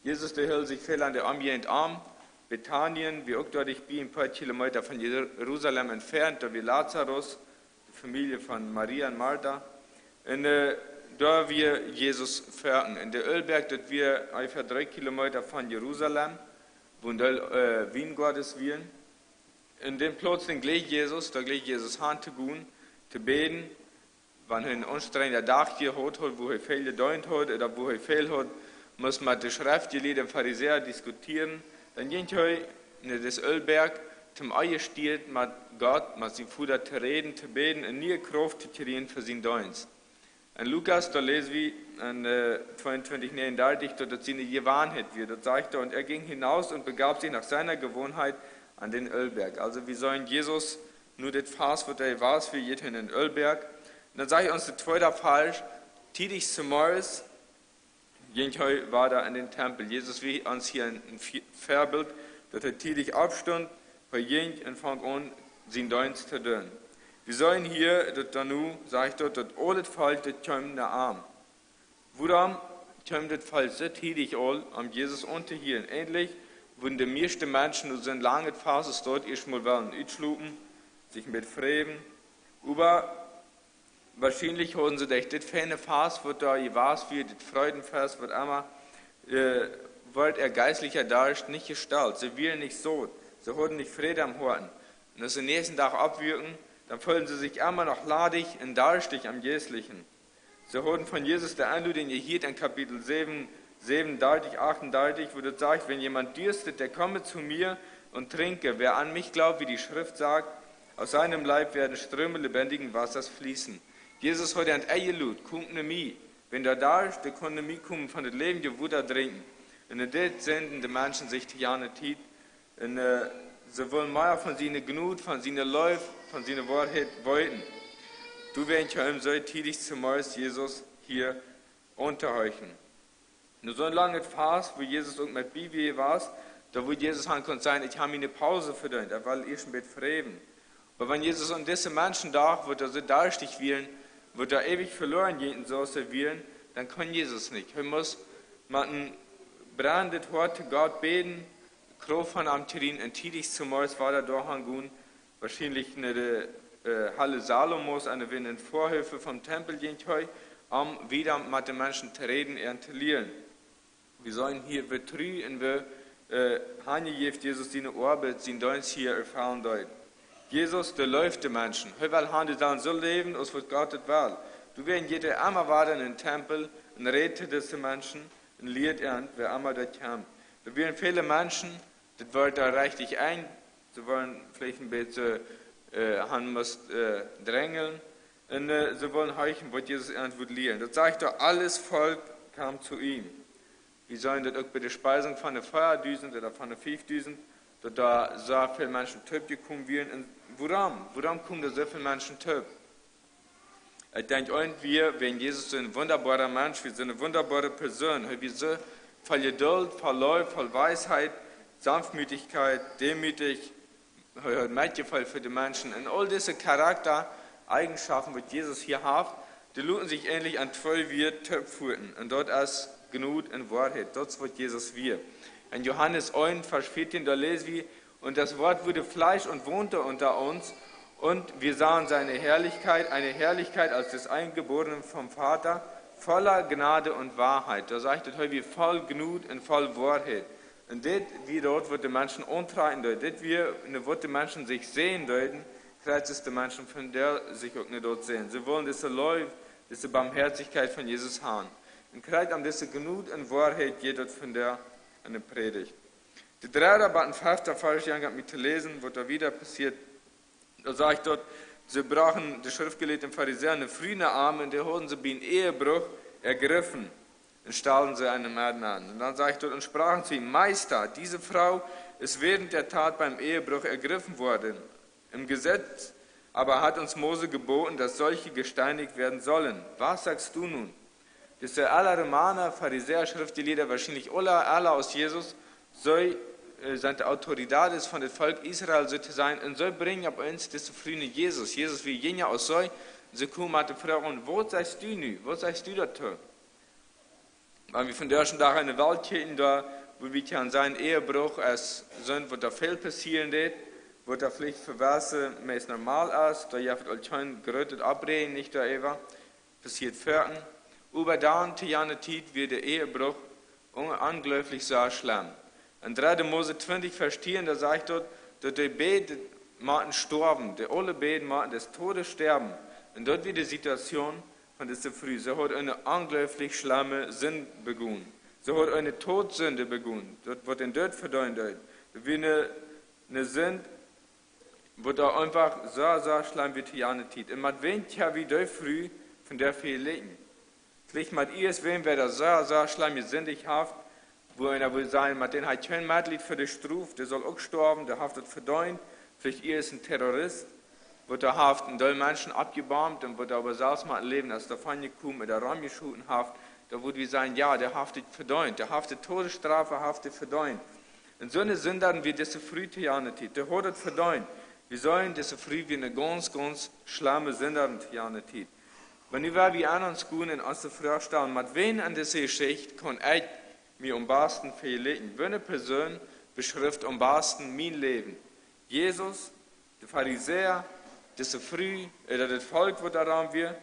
Jesus, der hält sich viel an der Umgehend arm. Bethanien, wie auch dort ich bin, ein paar Kilometer von Jerusalem entfernt, da wie Lazarus, die Familie von Maria und Martha. Und da wir Jesus fördern. In der Ölberg, dort wir ungefähr 3 Kilometer von Jerusalem, wo der Wiengott ist wir. In dem Platz, da geht Jesus Hand zu gehen, zu beten. Wenn er einen anstrengenden Tag hier hat, wo er viel gedauert hat oder wo er viel hat, muss man die Schriftgelehrten und Pharisäer diskutieren. Dann geht er in das Ölberg zum Eierstiel mit Gott, mit seinem Vater zu reden, zu beten und nie Kraft zu kriegen für seinen Dienst. In Lukas, da lesen wir in 22,39, dort seine Gewahrheit wird. Dort sagt er, und er ging hinaus und begab sich nach seiner Gewohnheit an den Ölberg. Also wir sollen Jesus nur das Fass, was er war, für jeden in den Ölberg. Und dann sage ich uns der zweite falsch, tidig zum Morgens, Jenchoi war da in den Tempel. Jesus wie uns hier ein Vorbild, dass er tidig abstund, bei Jench und fang an, sein Dienst zu tun. Wir sollen hier, dass da nu, sag ich dort, dass alles falsch, das kommt der Arm. Warum kommt das falsch so tidig all, um Jesus unterhielen? Endlich, wenn die meisten Menschen nur so ein langes Phases dort erstmal wollen, utschlupen, sich mit Freben, aber wahrscheinlich haben sie dich, das feine Fass, was da was wie das Freudenfest, was immer, wird er geistlicher Darst nicht gestaltet. Sie will nicht so, sie haben nicht Frieden am Horten. Und das den nächsten Tag abwirken, dann fühlen sie sich immer noch ladig und darstig am Jässlichen. Sie haben von Jesus der Einladung hier in Kapitel 37, 38, wo das sagt, wenn jemand dürstet, der komme zu mir und trinke. Wer an mich glaubt, wie die Schrift sagt, aus seinem Leib werden Ströme lebendigen Wassers fließen. Jesus hat ein eingelud, kommt ne mir. Wenn der da ist, der kann ne mir kommen von dem Leben, der Wunder trinken. Und in das senden die Menschen sich die Jahre Zeit. Und sie wollen mehr von seiner Gnut, von seiner Läuf, von seiner Wahrheit wollten. du wirst heim so tätig zum Morgens Jesus hier unterheuchen. Nur so ein langes Fast, wo Jesus auch mit Bibel war, da wo Jesus konnte sagen, ich habe mir eine Pause verdient, er will erst ein bisschen freben. Aber wenn Jesus an diese Menschen da, wird er so darstig wählen, wird er ewig verloren gehen, so wählen, dann kann Jesus nicht. Er muss mit einem brennenden Wort zu Gott beten, Kraft von am Tirin, und tätig zum Morgens war er durchgegangen, wahrscheinlich in der Halle Salomos, eine wenn Vorhöfe vom Tempel gehen, um wieder mit den Menschen zu reden und zu lehren. Wir sollen hier betrügen und wir Hanjeeft Jesus die Arbeit sind uns hier erfahren deuten. Jesus, der läuft die Menschen. Heute haben die dann so leben, als was Gott es will. Du wirst jeder einmal warten in den Tempel und redet diese Menschen und lehrt ihnen, wer einmal dort kommt. Da werden viele Menschen, das wird da richtig ein, sie wollen vielleicht ein bisschen haben muss drängeln und sie wollen heuchen, was Jesus irgendwo lehren. Das sagt doch, alles Volk kam zu ihm. Wir sollen das auch bei der Speisung von der Feuerdüsen oder von der 5000, da so viele Menschen töp gekommen werden. Und warum kommen da so viele Menschen töp? Ich denke, wenn Jesus so ein wunderbarer Mensch, wie so eine wunderbare Person, wie so voll Geduld, voll Läuf, voll Weisheit, Sanftmütigkeit, demütig, Mitgefühl für die Menschen. Und all diese Charaktereigenschaften, die Jesus hier hat, die luden sich ähnlich an 12 wir töpfurten. Und dort ist genug in Wahrheit. Das wird Jesus wir. In Johannes 1, Vers 14, da lesen wir, und das Wort wurde Fleisch und wohnte unter uns, und wir sahen seine Herrlichkeit, eine Herrlichkeit als des Eingeborenen vom Vater, voller Gnade und Wahrheit. Da sagt es heute, voll Gnut und voll Wahrheit. Und das, wie dort, wird die Menschen untreuen deuten, das, wird die Menschen sich sehen deuten, kreuz es die Menschen von der sich auch nicht dort sehen. Sie wollen diese Läufe, diese Barmherzigkeit von Jesus haben. Und kreuz an diese Gnut und Wahrheit geht dort von der eine Predigt. Die dritte, bei den 5. Vers, ich mit zu lesen, was da wieder passiert. Da sagt dort, sie brachen die schriftgelehrten Pharisäer eine frühe Arme und die wurden sie bei einem Ehebruch ergriffen und stahlen sie einen Mann an. Und dann sagt dort, und sprachen zu ihm, Meister, diese Frau ist während der Tat beim Ehebruch ergriffen worden. Im Gesetz aber hat uns Mose geboten, dass solche gesteinigt werden sollen. Was sagst du nun? Das sind alle Römer, Pharisäer, Schriftgelehrte, wahrscheinlich alle aus Jesus, soll seine Autorität ist von dem Volk Israel so zu sein und soll bringen ab uns das zufriedene Jesus. Jesus wie jener aus soll, sie kommen mit der Frage, was sagst du nun? Was sagst du dazu? Weil wir von der ersten Tag eine Welt kennen, da, wo wir kann sein Ehebruch als sind, wo da viel passieren wird, wo da vielleicht für Wasser meist normal ist, da ja wird kein gerötet abreden, nicht da ever, passiert Vierten. Über dann, zu jener Zeit, wird der Ehebruch unglaublich so schlimm. In 3. Mose 20, Vers 10, da sagt dort, dass die Beten machen sterben, die alle Beten machen des Todes sterben. Und dort wird die Situation von dieser Früh. Sie hat eine unglaublich schlimme Sünde begonnen. Sie hat eine Todsünde begonnen. Dort wird ein Tod verdient. Wie eine Sünde, wo da einfach so schlimm wird die eine Zeit. Und man wendet ja wie die Früh von der viel legen. Vielleicht mit ihr es wer da so schlimm sündig haft, wo einer will sagen, mit denen hat kein Mitglied für die Struf, der soll auch sterben, der haftet verdient. Vielleicht ihr ist ein Terrorist, wird der Haft in den Menschen abgebombt und wird aber selbst mal leben, als der Feind gekommen mit der Raum geschoten haft, da würde wir sagen, ja, der haftet verdient, der haftet Todesstrafe, haftet verdient. Und so eine Sünder wie diese Frühtheanität, der hat es verdient. Wir sollen diese Früh wie eine ganz, ganz schlimme Sündertheanität. Wenn wir an uns gehen und uns Frage stellen, mit wem an dieser Geschichte kann ich mir am besten verlegen? Welche Person beschreibt am besten mein Leben? Jesus, der Pharisäer, diese Früh, oder das Volk, wo daran wir?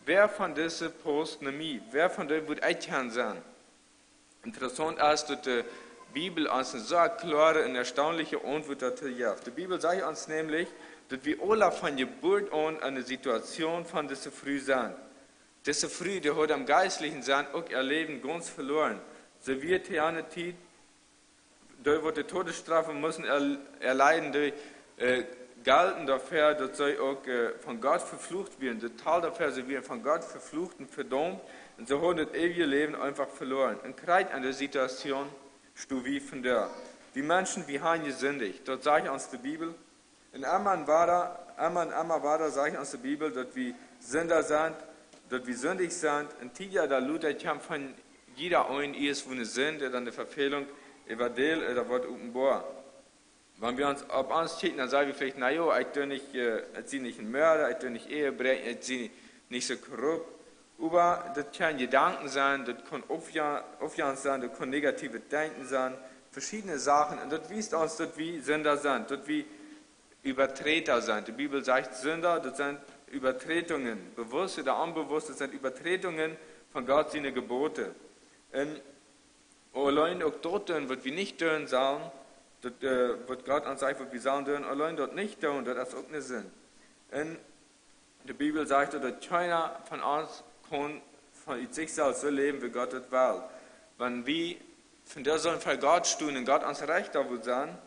Wer von diesen Posten mich? Wer von denen wird ich gern sein? Interessant ist, dass die Bibel uns eine so klare und erstaunliche Antwort dazu gibt. Die Bibel sagt uns nämlich, dass wir alle von Geburt an eine Situation von dieser Früh sind. Diese Früh, die hat am geistlichen Sinn auch ihr Leben ganz verloren. Sie wird hier eine Zeit, da wird die Todesstrafe müssen erleiden, die galten dafür, dass sie auch von Gott verflucht werden. Total dafür, sie werden von Gott verflucht und verdammt. Und so haben das ewige Leben einfach verloren. Und gerade an der Situation, stu wie von der. Die Menschen, wie haben gesündigt. Dort sagt uns die Bibel, in einmal war da, sagt uns die Bibel, dass wir Sünder sind, dort wie sündig sind. Und Tidia da Luther kam von jeder ein ist, wo eine Sünde, dann eine Verfehlung, evadel oder wird offenbar. Wenn wir uns auf uns schicken, dann sagen wir vielleicht, naja, ich bin nicht, nicht ein Mörder, ich bin nicht Ehebrecher, ich bin nicht so korrupt. Aber das können Gedanken sein, das kann Aufjahren sein, das kann negative Denken sein, verschiedene Sachen. Und das wisst uns, dass wir Sünder sind, dass wir Übertreter sind. Die Bibel sagt, Sünder, das sind Übertretungen, bewusst oder unbewusst, das sind Übertretungen von Gott seine Gebote. Und allein auch dort, was wir nicht tun sollen, das wird Gott uns sagt, was wir sollen tun, allein dort nicht tun, das ist auch nicht Sinn. Und die Bibel sagt, dass keiner von uns kann von sich selbst so leben, wie Gott es will. Wenn wir von der sollen für Gott stehen und Gott uns Recht da sein,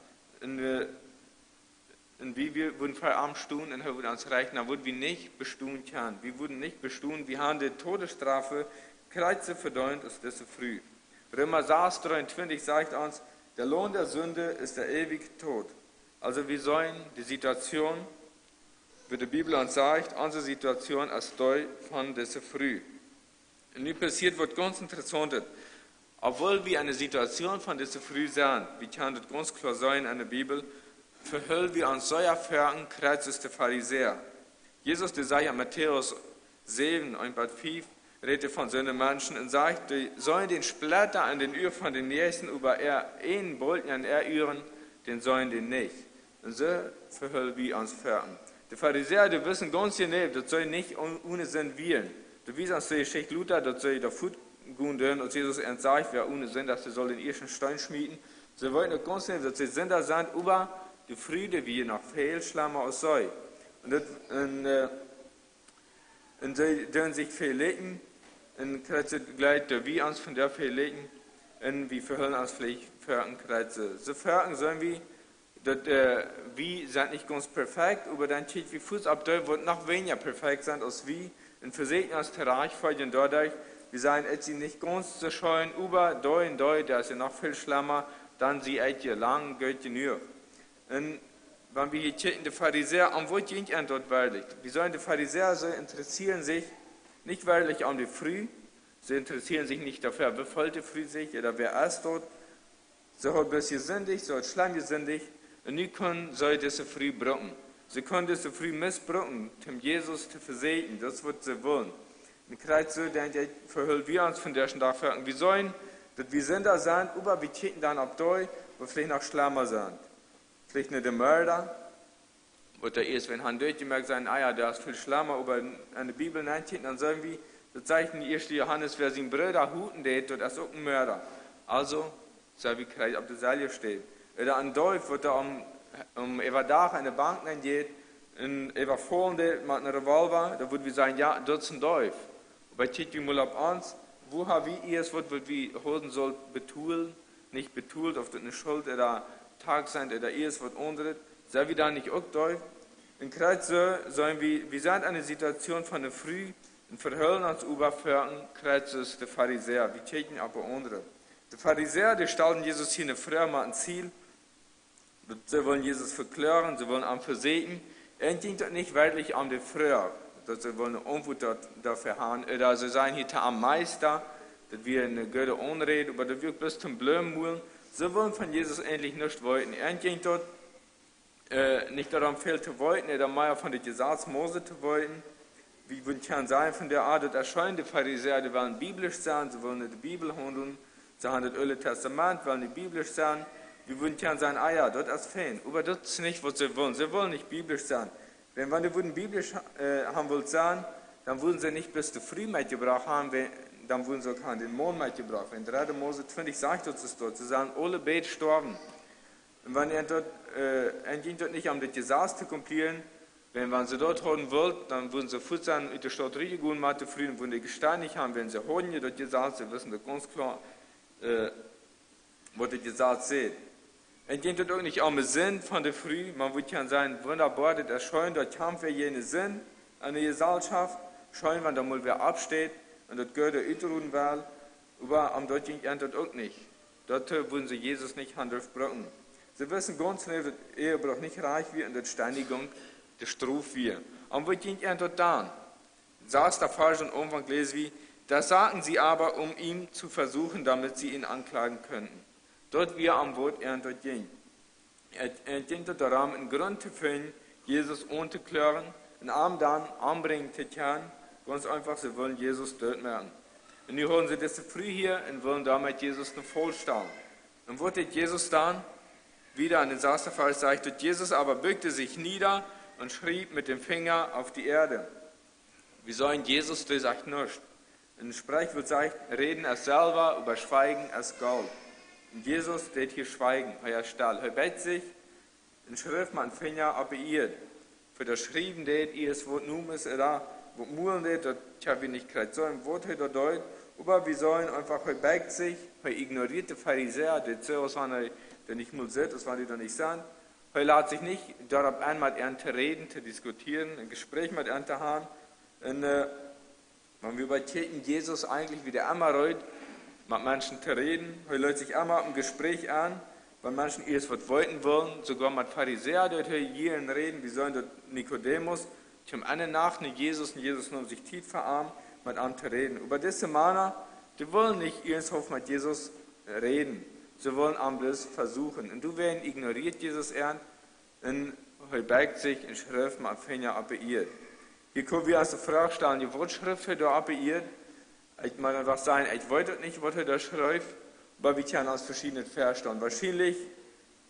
und wie wir würden für Arm stehen und er würde uns Recht, dann würden wir nicht bestehen können. Wir würden nicht bestehen, wir haben die Todesstrafe Kreuze verdient, ist das so früh. Römer 6,23 sagt uns, der Lohn der Sünde ist der ewige Tod. Also wir sollen die Situation, wie die Bibel uns sagt, unsere Situation als Teil von dieser Früh. Und nun passiert was ganz Interessantes. Obwohl wir eine Situation von dieser Früh sind, wie kann das ganz klar sein in der Bibel, verhüllen wir uns so erfahren, Kreuz ist der Pharisäer. Jesus, der sagt in Matthäus 7, 1,5, redet von seinen Menschen und sagt, die sollen den Splitter an den Uhr von den Nächsten über einen Bolten an Uhren, den sollen den nicht. Und so verhüllen wir uns fern. Die Pharisäer, die wissen ganz genau, das soll nicht ohne Sinn wählen. Du weißt uns die Geschichte Luther, das soll der Fut gehen und Jesus sagt, wer ohne Sinn, dass sie soll den ersten Stein schmieden. Sie wollen auch ganz genau, dass sie Sünder sind, über die Friede, wie noch viel schlimmer als soll. Und sie dürfen sich verlegen, und Kreuze gleich, wie uns von der verlegen, und wir verhüllen uns vielleicht für ein Kreuze. So fragen sollen wir, dass wir sind nicht ganz perfekt, aber dann steht wie Fuß ab, da wird noch weniger perfekt sein als wir, und versegnen uns der Reichfolge dadurch, wir seien jetzt nicht ganz so scheuen, aber da und da, der ist ja noch viel schlimmer, dann sie echt hier lang, geht die nur. Und wenn wir hier checken, die Pharisäer, um wo ging er dort wirklich? Wie sollen die Pharisäer so interessieren sich nicht wirklich um die Früh, sie interessieren sich nicht dafür, wie voll die Früh sich oder wer ist dort. Sie hat ein bisschen sündig, sie hat schlimm gesündig und nun können sie diese Früh brauchen. Sie können diese Früh missbrauchen, um Jesus zu versegnen, das wird sie wollen. Und gerade so, denke ich, verhüllen wir uns von der Tag. Wir sollen, dass wir Sünder sind, aber wir checken dann ab da, wo vielleicht noch schlimmer sind. Vielleicht nicht der Mörder, wo der ist, wenn han durchgemerkt sein, ja, der ist viel schlimmer, aber in der Bibel nachchecken, dann sagen wir, das zeichnet die 1. Johannes, wer seinen Bruder huten tät, das ist auch ein Mörder. Also, so wie gleich auf der Seite steht. Oder ein Dolf, wo der Dach eine Bank geht, und vorne mit einem Revolver, da würden wir sagen, ja, das ist ein Dolf. Aber checken wir mal auf uns, wo haben wir es, was wir holen soll, betulen, nicht betult, ob das eine Schuld oder Tag sein, oder es wird anderes. Sei wir da nicht auch Dolf? In Kreuz sollen wir sind in einer Situation von der Früh und verhüllen uns überführen, Kreuz ist der Pharisäer, wir checken aber andere. Die Pharisäer, die stellen Jesus hier eine Frau mal ein Ziel, sie wollen Jesus verklären, sie wollen ihn versegnen. Ging das nicht wirklich um die Frau, dass sie wollen eine Antwort dafür haben, oder sie seien hier am Meister, dass wir eine gute Unrede, aber dass wir bis zum Blömen wollen. Sie wollen von Jesus endlich nicht wollten. Ging dort nicht darum viel zu wollten, oder mehr von der Gesetz Mose zu wollten. Wie würden kann sein von der Art, das erscheint die Pharisäer, die wollen biblisch sein, sie wollen die Bibel handeln, sie haben das Alte Testament, wollen nicht biblisch sein. Wie würden kann sein, ja, das ist fein. Aber das ist nicht, was sie wollen. Sie wollen nicht biblisch sein. Wenn die würden biblisch haben wollen sein, dann würden sie nicht bis zu früh mitgebracht haben, dann würden sie auch den Mond mitgebracht. Wenn 3. Mose 20 sagt uns dort, sie sagen, alle Bett sterben. Und wenn er dort, ging dort nicht um das Gesetz zu komplieren, wenn sie dort haben wollen, dann würden sie Fuß sein, in der Stadt richtig gut machen, früh, würden die gesteinigt haben, wenn sie holen, dort Gesetz, sie wissen das ganz klar, was das Gesetz sieht. Es geht dort auch nicht um den Sinn von der Früh, man würde ja sagen, wunderbar, das erscheint, dort haben wir jenen Sinn an der Gesellschaft, schauen, wenn da mal wer absteht, und das gehört der Üteruden will, aber am dort ging es dort auch nicht. Dort würden sie Jesus nicht handeln brauchen. Sie wissen ganz schnell, dass Ehebruch nicht reich wird und dass Steinigung der Struf wird. Und was ging es dort dann? saß da falsch und Umfang lesen wie, das sagten sie aber, um ihn zu versuchen, damit sie ihn anklagen könnten. Dort wie er am Wort dort ging. Er ging dort darum, einen Grund zu finden, Jesus unterklären, einen Arm dann anbringen zu können, ganz einfach, sie wollen Jesus dort merken. Und nun holen sie das früh hier und wollen damit Jesus noch vollstellen. Und wurde Jesus dann wieder an den Sasterfall sagt, und Jesus aber bückte sich nieder und schrieb mit dem Finger auf die Erde. Wie sollen Jesus, der sagt nichts. Ein Sprichwort sagt, reden es selber, über Schweigen es Gold. Und Jesus steht hier schweigen, er still. Er bett sich, und schrift man Finger auf ihr. Für das Schreiben det, ihr es Wort nun ist, da, wo mulen det, das habe ich nicht gekriegt. So ein Wort hat er deut, aber wir sollen einfach, er bett sich, er ignoriert die Pharisäer, die zuerst waren, die nicht mal sind, das waren die doch nicht sind. Er lässt sich nicht darauf ein, mit ihnen zu reden, zu diskutieren, ein Gespräch mit ihnen zu haben. Und wenn wir übertreten Jesus eigentlich wieder immer reut, mit Menschen zu reden, er lässt sich immer im Gespräch an, wenn Menschen erst was wollten wollen, sogar mit Pharisäern, dort hier reden, wie sollen dort Nikodemus, zum einen nach Jesus nimmt sich tief verarmt, mit ihm zu reden. Über diese Männer, die wollen nicht ernsthaft mit Jesus reden, sie wollen am das versuchen. Und du werden ignoriert Jesus ernst, und er beugt sich in Schrift mit Finger appelliert. Hier können wir als eine Frage stellen, die Wortschrift hat er appelliert. Ich meine einfach sagen, ich weiß nicht, was er da schreibt, aber wir können aus verschiedenen verstehen. Wahrscheinlich,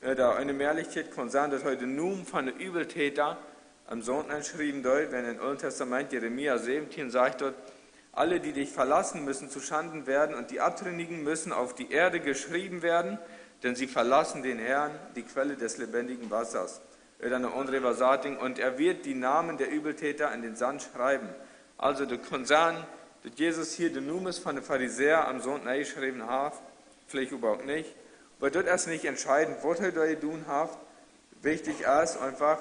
da eine Mehrlichkeit kann sein, dass heute nun von den Übeltäter am Sonntag geschrieben wird, wenn im Alten Testament Jeremia 17 sagt dort, alle, die dich verlassen, müssen zu Schanden werden und die Abtrünnigen müssen auf die Erde geschrieben werden, denn sie verlassen den Herrn, die Quelle des lebendigen Wassers. Eine andere Versating, und er wird die Namen der Übeltäter in den Sand schreiben. Also der Konzern, dass Jesus hier den Numes von den Pharisäern am Sonntag geschrieben hat, vielleicht überhaupt nicht, aber dort ist nicht entscheidend, was er da tun hat. Wichtig ist einfach,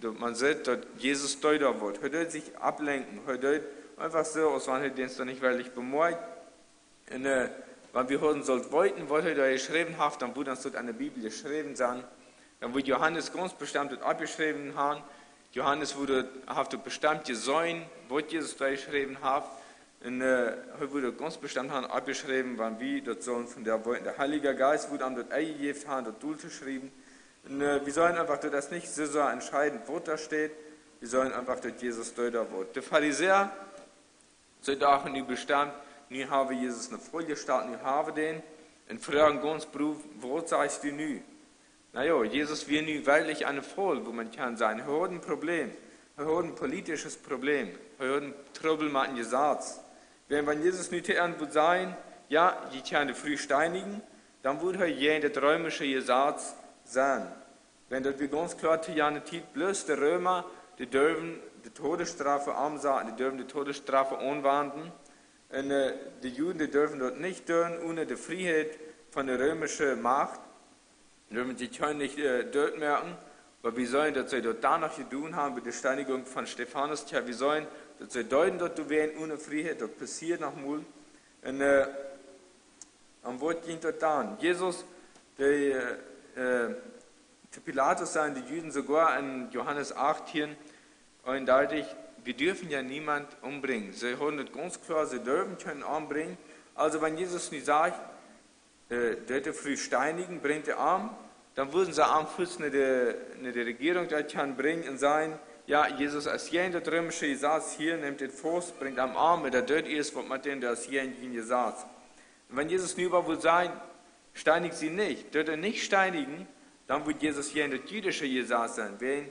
man sieht, dass Jesus deuter wird. Er dort sich ablenken, er dort einfach so, als wenn er den da nicht wirklich bemüht. Und wenn wir hören sollten, was er da geschrieben hat, dann würde das dort an der Bibel geschrieben sein. Dann wird Johannes ganz bestimmt dort abgeschrieben haben. Johannes hat bestimmt gesehen, was Jesus da geschrieben hat. Und er wurde ganz bestimmt haben abgeschrieben, wann wir dort sollen von der Wolke. Der Heilige Geist wurde am dort eingegeben haben, dort durchgeschrieben. Und wir sollen einfach dort das nicht so entscheiden, wo da steht. Wir sollen einfach dort Jesus deuter wird. Der Pharisäer, so dachten die bestimmt, nie habe Jesus eine Folie starten, nie habe den. Und fragen ganz Beruf, wo sagst du nu? Naja, Jesus will nu wirklich eine Folie, wo man kann sein. Er hat ein Problem. Er hat ein politisches Problem. Er hat ein Trouble mit dem Gesetz. Wenn Jesus nicht irgendwo sein, ja, die können früh steinigen, dann würde er je in das römische Gesetz sein. Wenn das wie ganz klar zu Jahren Zeit bloß die Römer, die dürfen die Todesstrafe ansagen, die dürfen die Todesstrafe anwenden. Und die Juden, die dürfen dort nicht tun, ohne die Freiheit von der römischen Macht. Die können nicht dort merken, aber wir sollen, dass sie dort danach tun haben, mit der Steinigung von Stephanus, tja, wir sollen, dass sie deuten, dass du werden ohne Freiheit, das passiert noch mal. Und am Wort ging dort dann. Jesus, der Pilatus sagen, die Juden sogar in Johannes 18 eindeutig, wir dürfen ja niemand umbringen. Sie hören das ganz klar, sie dürfen können umbringen. Also wenn Jesus nicht sagt, der früh steinigen, bringt der Arm, dann würden sie am Fuß nicht die Regierung das kann bringen und sagen, ja, Jesus ist hier in der römische Gesetz, hier nimmt den Fuß, bringt am Arm, wenn der dort ist, was man denn das hier in Gesetz. Und wenn Jesus nicht wohl sagen, steinigt sie nicht, dort er nicht steinigen, dann wird Jesus hier in der jüdische Gesetz sein. Wenn,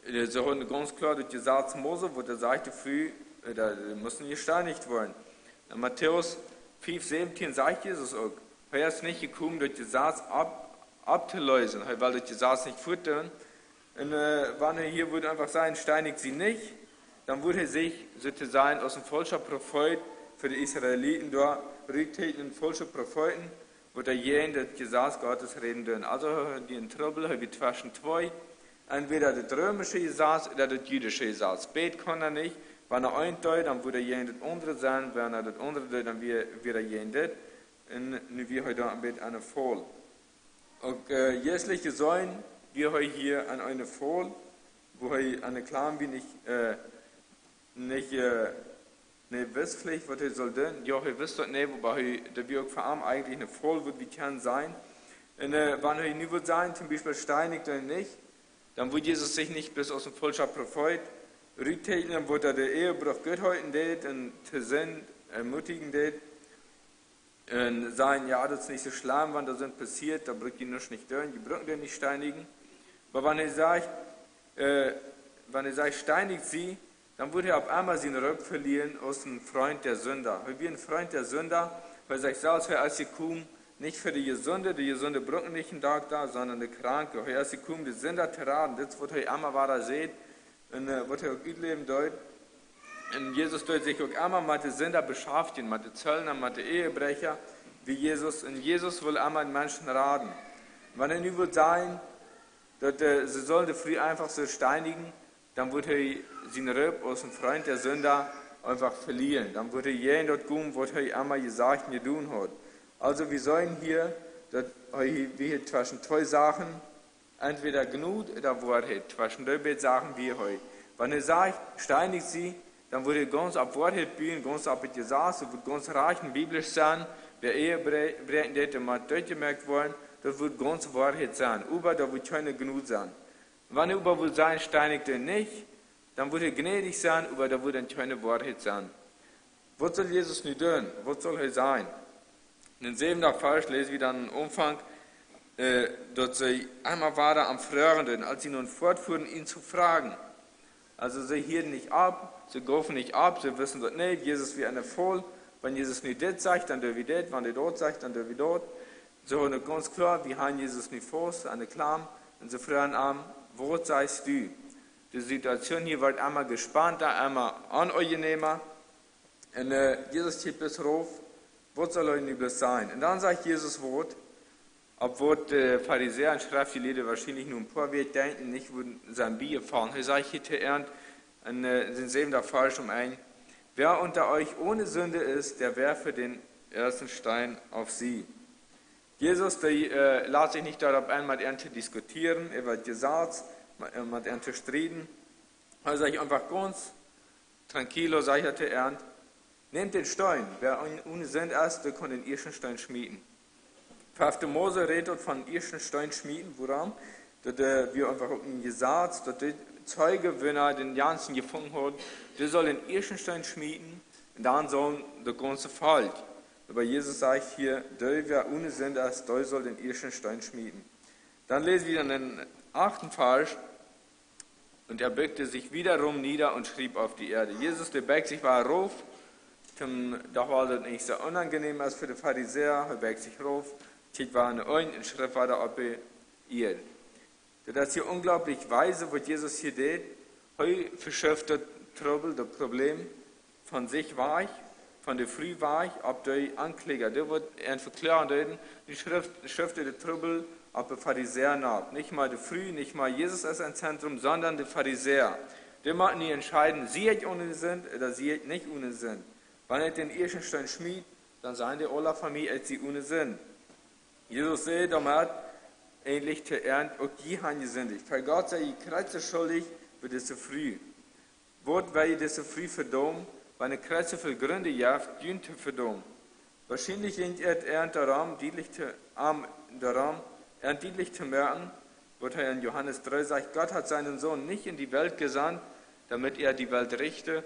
sie hören ganz klar, das Gesetz Mose, wo der sagte früh, da müssen gesteinigt werden. In Matthäus 5,17 sagt Jesus auch, er ist nicht gekommen, das Gesetz abzulösen, weil das Gesetz nicht füttern. Und wenn er hier würde einfach sagen, steinigt sie nicht, dann würde er sich sozusagen aus dem falschen Prophet für die Israeliten da rücktreten, falsche Propheten, wo er je in das Gesetz Gottes reden dürfen. Also die in Trouble, wir zwischen zwei, entweder das römische Gesetz oder das jüdische Gesetz. Bet kann er nicht, wenn er ein Teil, dann würde er je in das andere sein, wenn er das andere Teil, dann wird er je in das. Und wir heute ein bisschen eine Voll. Und jährliche Säulen, wir heute hier an eine Voll, wo er eine Klam wie nicht nicht Wisspflicht, was er soll denn. Ja, er wisst doch nicht, wobei der wir auch für arm eigentlich eine voll wird, wie kann sein. Und wenn er nie wird sein, zum Beispiel steinigt oder nicht, dann wird Jesus sich nicht bis aus dem Vollschaft Prophet rücktätigen, dann wird er der Ehebruch Gott heute det und zu Sinn ermutigen det. Und sagen, ja, das ist nicht so schlimm, wenn das sind passiert, da brückt die nicht durch, die brücken den nicht steinigen. Aber wenn er sagt, steinigt sie, dann würde er auf einmal seinen Rück verlieren aus dem Freund der Sünder. Weil wir ein Freund der Sünder, weil sagt selbst, als sie kommen, nicht für die Gesunde brücken nicht einen Tag da, sondern die Kranke. Als sie kommen, die Sünder terraden, das wird er einmal weiter sehen, und wird er auch gut leben dort. Und Jesus tut sich auch einmal mit den Sünder beschäftigen, mit den Zöllner, mit den Ehebrecher, wie Jesus. Und Jesus will einmal den Menschen raten. Wenn er nicht will sein, dass sie sollen die früh einfach so steinigen, dann wird er seinen Rüb aus dem Freund der Sünder einfach verlieren. Dann wird er jeden dort kommen, was er einmal gesagt und getan hat. Also wir sollen hier, dass wir zwischen zwei Sachen, entweder Gnut oder Wahrheit, zwischen zwei Sachen wie heute. Wenn er sagt, steinigt sie, dann wird er ganz ab Wahrheit bühen, ganz ab die Sache, wird ganz reich und biblisch sein, wer Ehebrechen hätte mal durchgemerkt worden, das wird ganz Wahrheit sein. Aber da wird keine Gnut sein. Wenn er über will sein, steinigt er nicht, dann wird er gnädig sein, aber da wird dann keine Wahrheit sein. Was soll Jesus nicht tun? Was soll er sein? In dem 7. Vers lesen wir dann im Umfang, dass sie einmal war am Fröhren, als sie nun fortfuhren, ihn zu fragen. Also sie hielten nicht ab, sie gaufen nicht ab, sie wissen dort nicht, Jesus wie eine voll. Wenn Jesus nicht das sagt, dann dürfen wir das, wenn er dort sagt, dann dürfen wir dort. So haben ganz klar, wir haben Jesus nicht vor, eine Klamm, und sie fragen an, wo seist du? Die Situation hier wird einmal gespannter, einmal unangenehmer. Und Jesus steht bis rauf, was soll euch nicht bloß sein? Und dann sagt Jesus Wort, obwohl die Pharisäer und Schriftgelehrte wahrscheinlich nur ein paar Wege denken, nicht würden sein Bier fahren. Er sagt hier zu Ernst, in den 7. Vers ein, wer unter euch ohne Sünde ist, der werfe den ersten Stein auf sie. Jesus, der lässt sich nicht darauf ein, mit ihnen zu diskutieren, er wird gesagt, mit ihnen zu streiten. Also sage ich einfach ganz tranquilo, sage ich zu Ernst, nehmt den Stein, wer ohne Sünde ist, der kann den ersten Stein schmieden. 5. Mose redet von den ersten Stein schmieden, woran? Dass wir einfach gesagt, dass der Zeuge, wenn er den ganzen gefunden hat, der soll den ersten Stein schmieden, und dann soll der ganze Volk. Aber Jesus sagt hier, der, wer ohne Sünde ist, der soll den ersten Stein schmieden. Dann lesen wir in den 8. Vers, und er beugte sich wiederum nieder und schrieb auf die Erde. Jesus, der beugt sich war rauf, doch war das nicht so unangenehm als für die Pharisäer, er beugt sich rauf, steht war eine Ohren und Schrift war da auf ihr. Das ist hier unglaublich weise, was Jesus hier tut. Heute verschärft das Problem von sich weich, von der Früh weich, ob der Ankläger, der wird ein verklären, die Schrift der Trouble, ob der Pharisäer nach. Nicht mal der Früh, nicht mal Jesus ist ein Zentrum, sondern der Pharisäer. Der mag nie entscheiden, sie hat ohne sind oder sie hat nicht ohne sind. Wenn er den ersten Stein schmiedet, dann seien die alle Familie, als sie ohne sind. Jesus sagt damit, ähnlich zu Ernst, auch die haben gesündigt. Für Gott sei ihr Kreuze schuldig, wird es so früh. Wort weil ihr das so früh verdammt, weil eine Kreuze für Gründe jaft, dient zu verdammen. Wahrscheinlich liegt er daran, deutlich zu merken, wird er in Johannes 3 sagt, Gott hat seinen Sohn nicht in die Welt gesandt, damit er die Welt richte,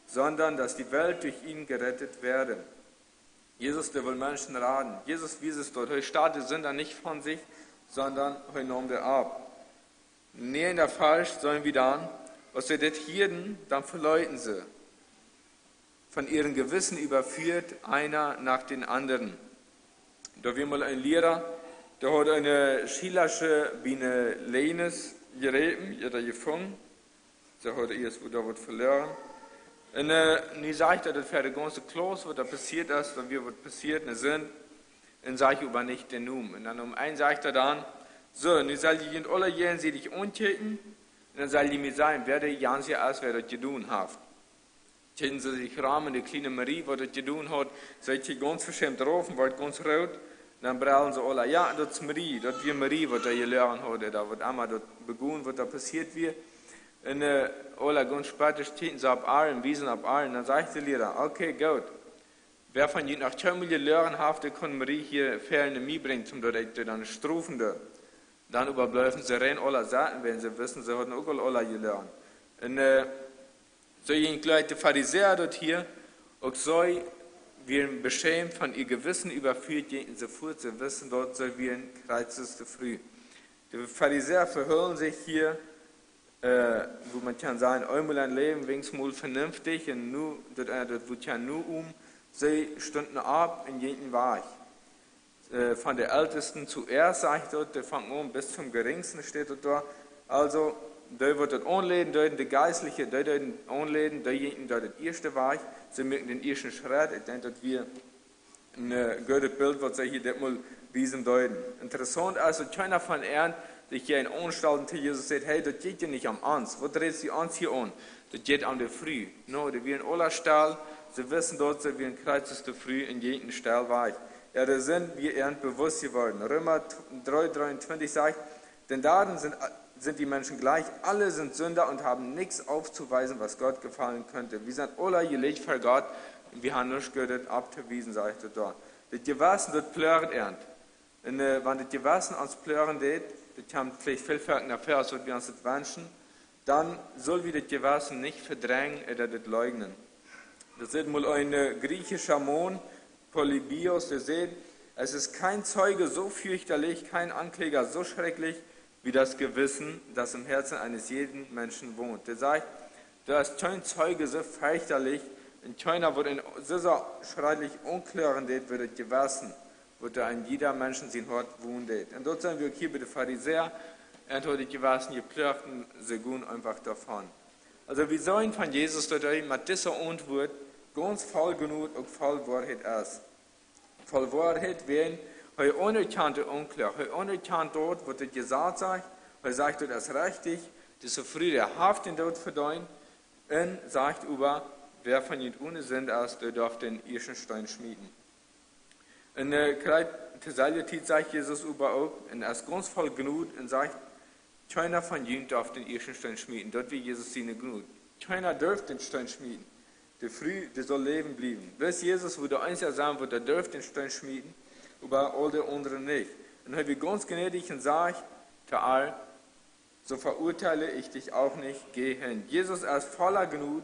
sondern dass die Welt durch ihn gerettet werde. Jesus, der will Menschen raten. Jesus, wie es dort, heute startet Sünder nicht von sich, sondern heute nahm der ab. Nee, in der Falsch sollen wir dann, was sie das hierden, dann verleuten sie. Von ihrem Gewissen überführt, einer nach den anderen. Da wir mal ein Lehrer, der hat eine Schillersche Biene Leines gereben, oder gefangen. Da hat er erst da was verloren. Und nie sagt er, das für die ganze Klasse, was da passiert ist, und wir was passiert sind, und sage ich aber nicht den Namen. Und dann um einen sagt er dann, so, nun soll die alle jeden sie dich untäten, und dann soll die mir sagen, wer der Jansi ist, wer das getan hat. Täten sie sich rahmen, die kleine Marie, was das getan hat, seid ihr ganz verschämt drauf und wird ganz rot. Und dann brüllen sie alle, ja, das ist Marie, das ist Marie, was da gelernt hat, oder was einmal dort begonnen, was da passiert wird. Und alle ganz spät stehen sie ab allen, wiesen ab allen. Dann sagt der Lehrer, okay, gut. Wer von ihnen nach 2 Millionen Lehren haft, der kann Marie hier Ferien mitbringen, zum dort dann strufen da. Dann überbleiben sie rein alle Sachen, wenn sie wissen, sie hatten auch alle gelernt. Und so gehen gleich die Pharisäer dort hier, auch so werden beschämt von ihr Gewissen überführt, gehen sie fort, sie wissen, dort soll wir ein Kreuzes zu früh. Die Pharisäer verhüllen sich hier, wo man kann sagen, einmal ein Leben wenigstens vernünftig, und nur, dort wird ja nur sie stunden ab in jeden Weg. Von der Ältesten zuerst, sagt dort, der fängt an bis zum Geringsten, steht dort. Also, da wird dort anleden, da die Geistliche, da anleden, da jeden dort das erste Weg, sie merken den ersten Schritt, ich denke, dass wir ein gutes Bild, was sie hier das mal wiesen deuten. Interessant, also, keiner von ihnen, der hier in Anstalten zu Jesus sagt, hey, das geht ja nicht am Ans, wo dreht sie uns hier an? Das geht an der Früh. No, die werden alle Stall, sie wissen dort, sie werden Kreuzes zu früh in jeden Stall Weg. Ja, da sind wir eher bewusst geworden. Römer 3,23 sagt, denn darin sind die Menschen gleich, alle sind Sünder und haben nichts aufzuweisen, was Gott gefallen könnte. Wir sind alle gelegt vor Gott und wir haben nichts gehört abzuweisen, sagt er dort. Das Gewassen dort plören ernt. Und wenn das Gewassen uns plören geht, das haben vielleicht viel verkehrter Vers, was wir uns das wünschen, dann soll wir das Gewassen nicht verdrängen oder das leugnen. Das ist mal ein griechischer Mon, Polybios, der sagt, es ist kein Zeuge so fürchterlich, kein Ankläger so schrecklich, wie das Gewissen, das im Herzen eines jeden Menschen wohnt. Der sagt, da ist kein Zeuge so fürchterlich, und keiner wird in so schrecklich unklaren, wird das Gewissen, wird da in jeder Menschen sein Hort wohnt. Und dort sind wir hier bei den Pharisäern, und hat das Gewissen geplagt und sie gehen einfach davon. Also wir sollen von Jesus dort mit dieser Antwort ganz voll genug und voll Wahrheit ist. Voll Wahrheit werden, weil unerkannte unklar, weil unerkannt dort, wo das gesagt sagt, weil sagt, das ist richtig, das ist früh der Haft in dort verdient, und sagt über, wer von ihnen ohne Sinn ist, der darf den ersten Stein schmieden. In der Thessalien sagt Jesus über auch, und er ist ganz voll genug und sagt, keiner von ihnen darf den ersten Stein schmieden. Dort wie Jesus ihnen genug. Keiner darf den Stein schmieden. Der früh, der soll leben bleiben. Bis Jesus, wo der Einzige sagen wird, der darf den Stein schmieden, aber all der anderen nicht. Und dann habe ich ganz gnädig und sage, Taal, so verurteile ich dich auch nicht, geh hin. Jesus ist voller Genug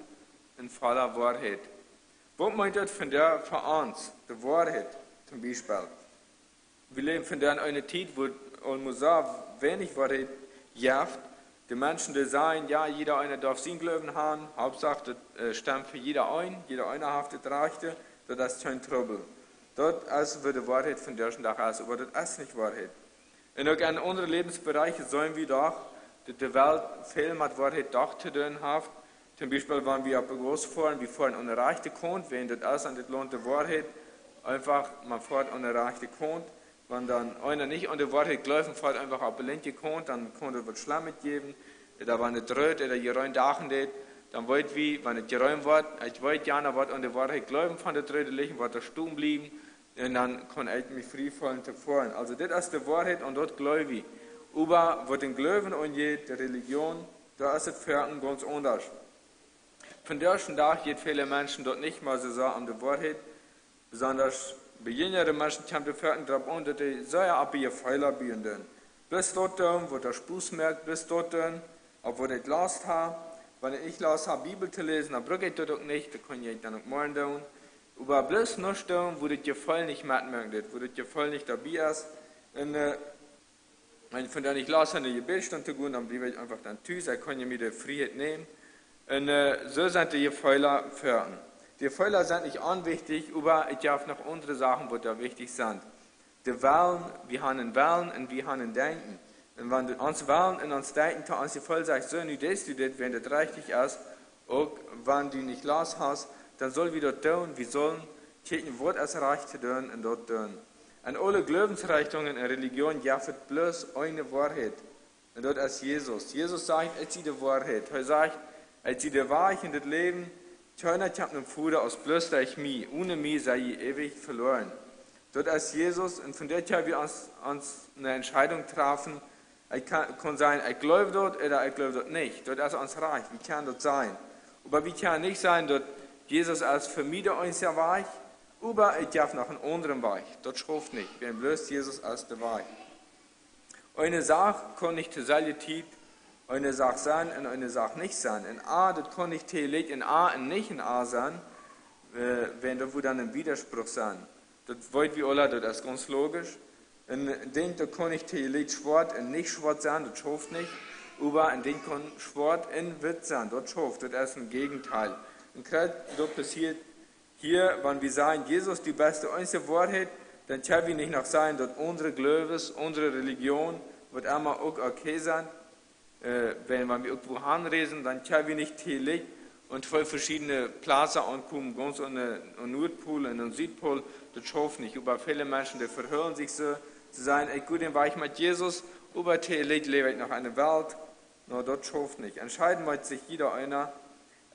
und voller Wahrheit. Was meint das von der für uns, die Wahrheit zum Beispiel? Wir leben von der in einer Zeit, wo almost wenig Wahrheit jaft. Die Menschen, die sagen, ja, jeder einer darf sein Glauben haben, Hauptsache, das stimmt für jeder einer haftet Rechte, das ist kein Trouble. Dort ist die Wahrheit von der Tag aus, aber das ist nicht Wahrheit. Und auch in anderen Lebensbereichen sollen wir doch, dass die Welt viel mit Wahrheit doch zu tun hat. Zum Beispiel, wenn wir auf groß fahren, wir fahren ohne Rechte kommt, wenn das ist und das lohnt die Wahrheit, einfach, man fährt ohne Rechte kommt. Wenn dann einer nicht an die Wahrheit glaubt, fährt einfach auf Belinke kommt, dann kann er was Schlamm mitgeben. Da wenn es dreht oder geräumt dachen geht, dann wollt wie, wenn es geräumt wird, ich wollte gerne was an die Wahrheit glauben von der Dreht liegen, wird er stumm bleiben, und dann kann ich mich frei fallen zu fahren. Also das ist die Wahrheit und dort glaube ich. Aber was den Glauben angeht, die Religion, da ist es für einen ganz anders. Von der Tag geht viele Menschen dort nicht mal so an die Wahrheit, besonders bei jüngeren Menschen kommt die Pferden darauf an, dass die sehr ab ihr Fehler binden. Bis dort, wo der Spuß merkt, bis dort, obwohl ich Last habe, wenn ich Last habe, Bibel zu lesen, dann brauche ich das auch nicht, da kann ich dann auch morgen tun. Aber bloß noch tun, wo das Gefühl nicht mitmerkt, wo das Gefühl nicht dabei ist. Und wenn ich von der nicht Last habe, eine Gebetsstunde zu gehen, dann bleibe ich einfach dann tüß, ich kann ja mir die Freiheit nehmen. Und so sind die Fehler fördern. Die Fehler sind nicht unwichtig, aber ich darf noch andere Sachen, die da wichtig sind. Die Wahlen, wir haben Wahlen und wir haben Denken. Und wenn wir uns Wahlen und uns denken, dann uns die Voll sagt, so, nicht das, wenn das richtig ist, auch wenn du nicht los hast, dann soll wir dort tun, wir sollen gucken, was es recht zu tun und dort tun. Und alle Glaubensrichtungen in Religion jaffen bloß eine Wahrheit. Und dort ist Jesus. Jesus sagt, es ist die Wahrheit. Er sagt, es ist die Wahrheit in das Leben. Keiner hat einen Bruder aus bloß durch mich. Ohne mich sei ich ewig verloren. Dort ist Jesus, und von der Tag wir uns eine Entscheidung treffen, Es kann sein, ich glaube dort oder ich glaube dort nicht. Dort ist uns reich. Wie kann das sein? Aber wie kann nicht sein, dass Jesus als Vermieter uns ja weich, aber ich darf noch einen anderen Weg. Das schafft nicht. Wir haben bloß Jesus als der Weg. Eine Sache kann nicht zur selben Zeit eine Sache sein und eine Sache nicht sein. In A, das kann nicht theoretisch in A und nicht in A sein, wenn da wo dann ein Widerspruch sein. Das wollen wir alle, das ist ganz logisch. Und den da kann nicht theoretisch Sport und nicht Sport sein, das schafft nicht. Aber in den kann Sport und Witz sein, das schafft, das ist ein Gegenteil. Und gerade da passiert hier, wenn wir sagen, Jesus die beste einzige Wahrheit, dann können wir nicht noch sagen, dass unsere Glaubens, unsere Religion, wird einmal auch okay sein. Wenn wir irgendwo hinreisen, dann können wir nicht täglich und voll verschiedene Plätze ankommen, ganz an den Nordpol und den Südpol, das schafft nicht. Aber viele Menschen, die verhören sich so, zu sagen, ey, gut, dann war ich mit Jesus, aber täglich lebe ich noch eine Welt, no, das schafft nicht. Entscheiden muss sich jeder einer,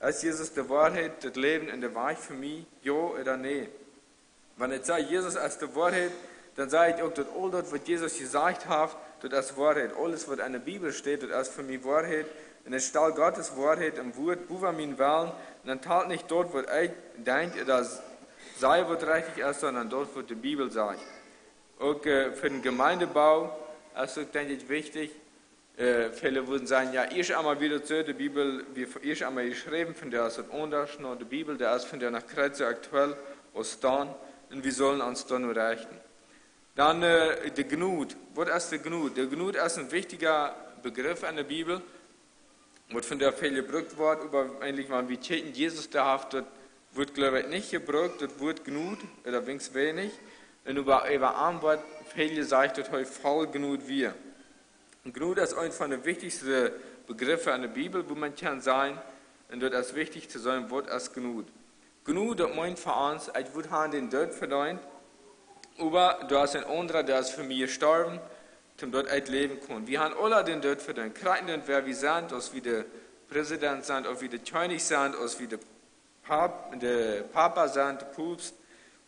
ist Jesus die Wahrheit, das Leben und der Weg für mich, ja oder nein. Wenn ich sage, Jesus ist die Wahrheit, dann sage ich auch, dass all das, was Jesus gesagt hat, das ist Wahrheit. Alles, was in der Bibel steht, das ist für mich Wahrheit. Und es steht Gottes Wahrheit im Wort, wo wir ihn wählen. Und dann teilt nicht dort, was ich denke, dass sei, was richtig ist, sondern dort, was die Bibel sagt. Auch für den Gemeindebau ist es, denke ich, wichtig. Viele würden sagen, ja, ich einmal wieder zu der Bibel, wie ich einmal geschrieben, von der ist es anders, noch die Bibel, der ist von der nach Kreuz aktuell, aus dann. Und wir sollen uns dann nur richten. Dann die Gnut. Was ist die Gnut? Die Gnut ist ein wichtiger Begriff in der Bibel, wird von der viel gebraucht wird, aber eigentlich, wenn wir checken, Jesus da hat, das wird, glaube ich, nicht gebraucht, das Wort Gnut, oder wenigstens wenig. Und über ein Wort viel gesagt, das heute voll Gnut wir. Und Gnut ist einer von den wichtigsten Begriffen in der Bibel, wo man kann sagen, und das ist wichtig zu sagen, was ist Gnut. Gnut, das meint für uns, ich würde haben den Tod verdient, aber da ist ein anderer, der ist für mich gestorben, damit dort ein Leben kann. Wir haben alle den Tod verdient. Kreiden den, wer wir sind, als wie der Präsident sind, als wie der König sind, als wie der Papa sind, der Papst,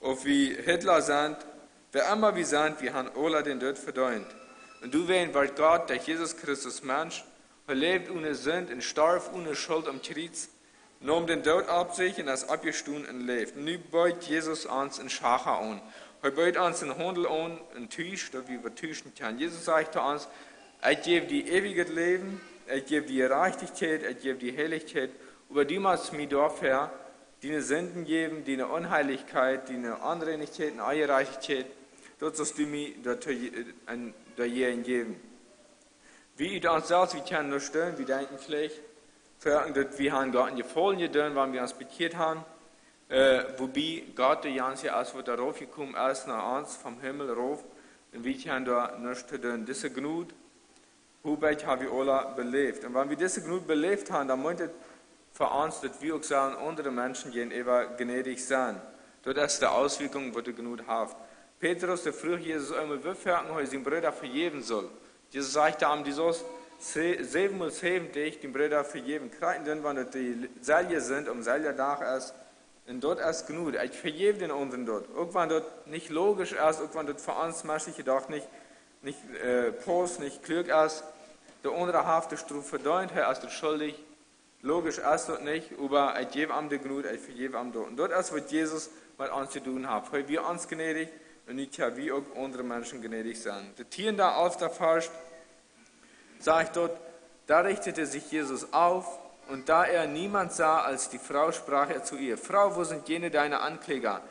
als wie Hitler sind. Wer immer wir sind, wir haben alle den Tod verdient. Und du weißt, weil Gott, der Jesus Christus Mensch, er lebt ohne Sünde und starb ohne Schuld am Kreuz, nahm den Tod ab sich und ist abgestunden und lebt. Und nun beut Jesus uns in Schacher an. Er beut uns in Handel an, in Tisch, da wir täuschen können. Jesus sagt zu uns, ich gebe die ewige Leben, ich gebe die Gerechtigkeit, ich gebe die Heiligkeit, aber du musst mir dafür deine Sünden geben, deine Unheiligkeit, deine Unreinigkeit, deine Ungerechtigkeit, das sollst du mir dahin geben. Wir uns selbst, wir können nur stellen, wir denken vielleicht, wir haben Gott in Gefallen getan, wenn wir uns bekehrt haben, wobei Gott der ganze als wir darauf gekommen ist, nach uns vom Himmel rauf, und wir können da nichts tun. Diese Gnut, wobei haben wir alle belebt. Und wenn wir diese Gnut belebt haben, dann meint es für uns, dass wir auch sagen, andere Menschen gegenüber gnädig sind. Das ist die Auswirkung, die die Gnut hat. Petrus, der früher Jesus einmal wirken, heute seinen Bruder vergeben soll. Jesus sagte ihm, Jesus, 770 den Bruder vergeben. Kreiden denn, wenn das die Selje sind, selber Tag ist, und dort ist genug. Ich vergebe den anderen dort. Irgendwann dort nicht logisch ist, irgendwann dort für uns menschliche doch nicht Post, nicht klug ist. Der andere hat die Strafe verdient, er ist schuldig. Logisch ist das nicht, aber ich gebe ihm die Gnut, ich vergebe ihm dort. Und dort ist, was Jesus mit uns zu tun hat. Weil wir uns gnädig und nicht ja wie auch andere Menschen gnädig sind. Der Tier da auf der Faust sagt dort, da richtete sich Jesus auf, und da er niemand sah als die Frau, sprach er zu ihr, Frau, wo sind jene deine Ankläger?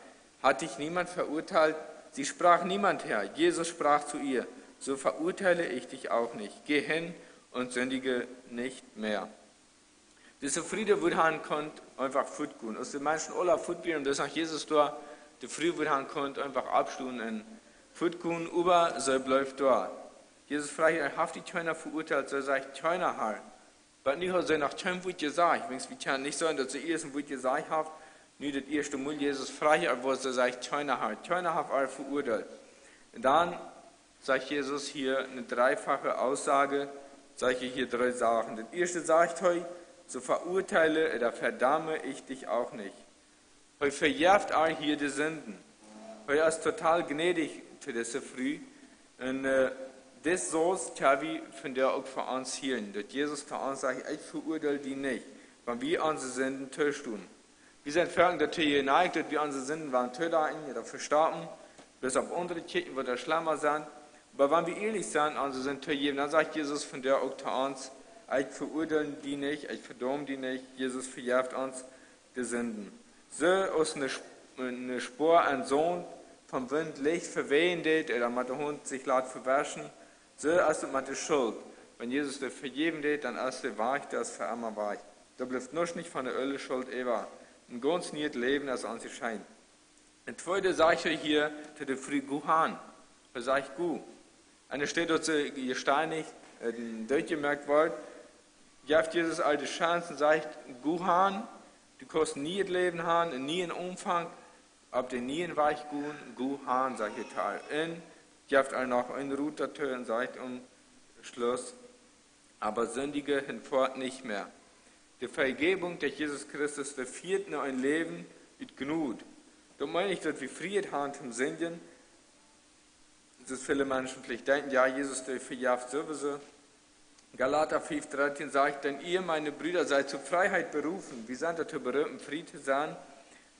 Hat dich niemand verurteilt? Sie sprach niemand her. Jesus sprach zu ihr, so verurteile ich dich auch nicht. Geh hin und sündige nicht mehr. Diese Friede, wo han konnte, einfach futgun. Aus den Menschen alle futbieren, das sagt Jesus da, der Friede, wo han konnte, einfach abstunden und futgun, aber so bleibt da. Jesus fragt, habt ihr keiner verurteilt, so sagt keiner halt. Aber nicht so nach dem Wort gesagt. Wir können nicht sagen, dass sie erst ein Wort gesagt haben, nur das erste Mal Jesus fragt, aber so sagt keiner halt. Keiner hat alle verurteilt. Und dann sagt Jesus hier eine dreifache Aussage, sage ich hier 3 Sachen. Das erste sagt heute, so verurteile oder verdamme ich dich auch nicht. Heute verjährt all hier die Sünden. Heute ist total gnädig für diese Früh. Und das soll's Tavi von der auch für uns hielten. Dass Jesus für uns sagt, ich verurteile die nicht, weil wir unsere Sünden tun. Wir sind Völker dazu geneigt, dass wir unsere Sünden waren töten oder verstorben, bis auf unsere Kirchen, wo der schlimmer sind. Aber wenn wir ehrlich sind, unsere Sünden vergeben, dann sagt Jesus von der auch zu uns, ich verurteile die nicht, ich verdomme die nicht, Jesus verjährt uns die Sünden. So ist eine Spur an Sohn vom Wind Licht verwehen oder mit dem Hund sich lässt verwaschen, so ist es mit der Schuld. Wenn Jesus das vergeben dann ist der weich, das für immer weich. Da bleibt nur nicht von der Ölle Schuld über. Ein ganz neues Leben, das an sich scheint. Und zweite sage ich euch hier, dass der früh Guhan. Da sage ich Gu. Eine steht dort gesteinigt, durchgemerkt wird, gibt Jesus all die Chancen, sagt Guhan, du kannst nie ein Leben haben, nie einen Umfang, ob du nie ein Weich Guhan, sag ich Teil. Und gibt all noch ein Router und sagt Schluss, aber Sündige hinfort nicht mehr. Die Vergebung durch Jesus Christus verführt nur ein Leben mit Gnut. Da meine ich, dass wir Frieden haben zum Sünden. Das viele Menschen vielleicht denken, ja, Jesus, der verjagt sowieso. Galater 5,13 sagt, denn ihr, meine Brüder, seid zur Freiheit berufen. Wir sind dazu berufen, im Frieden zu sein.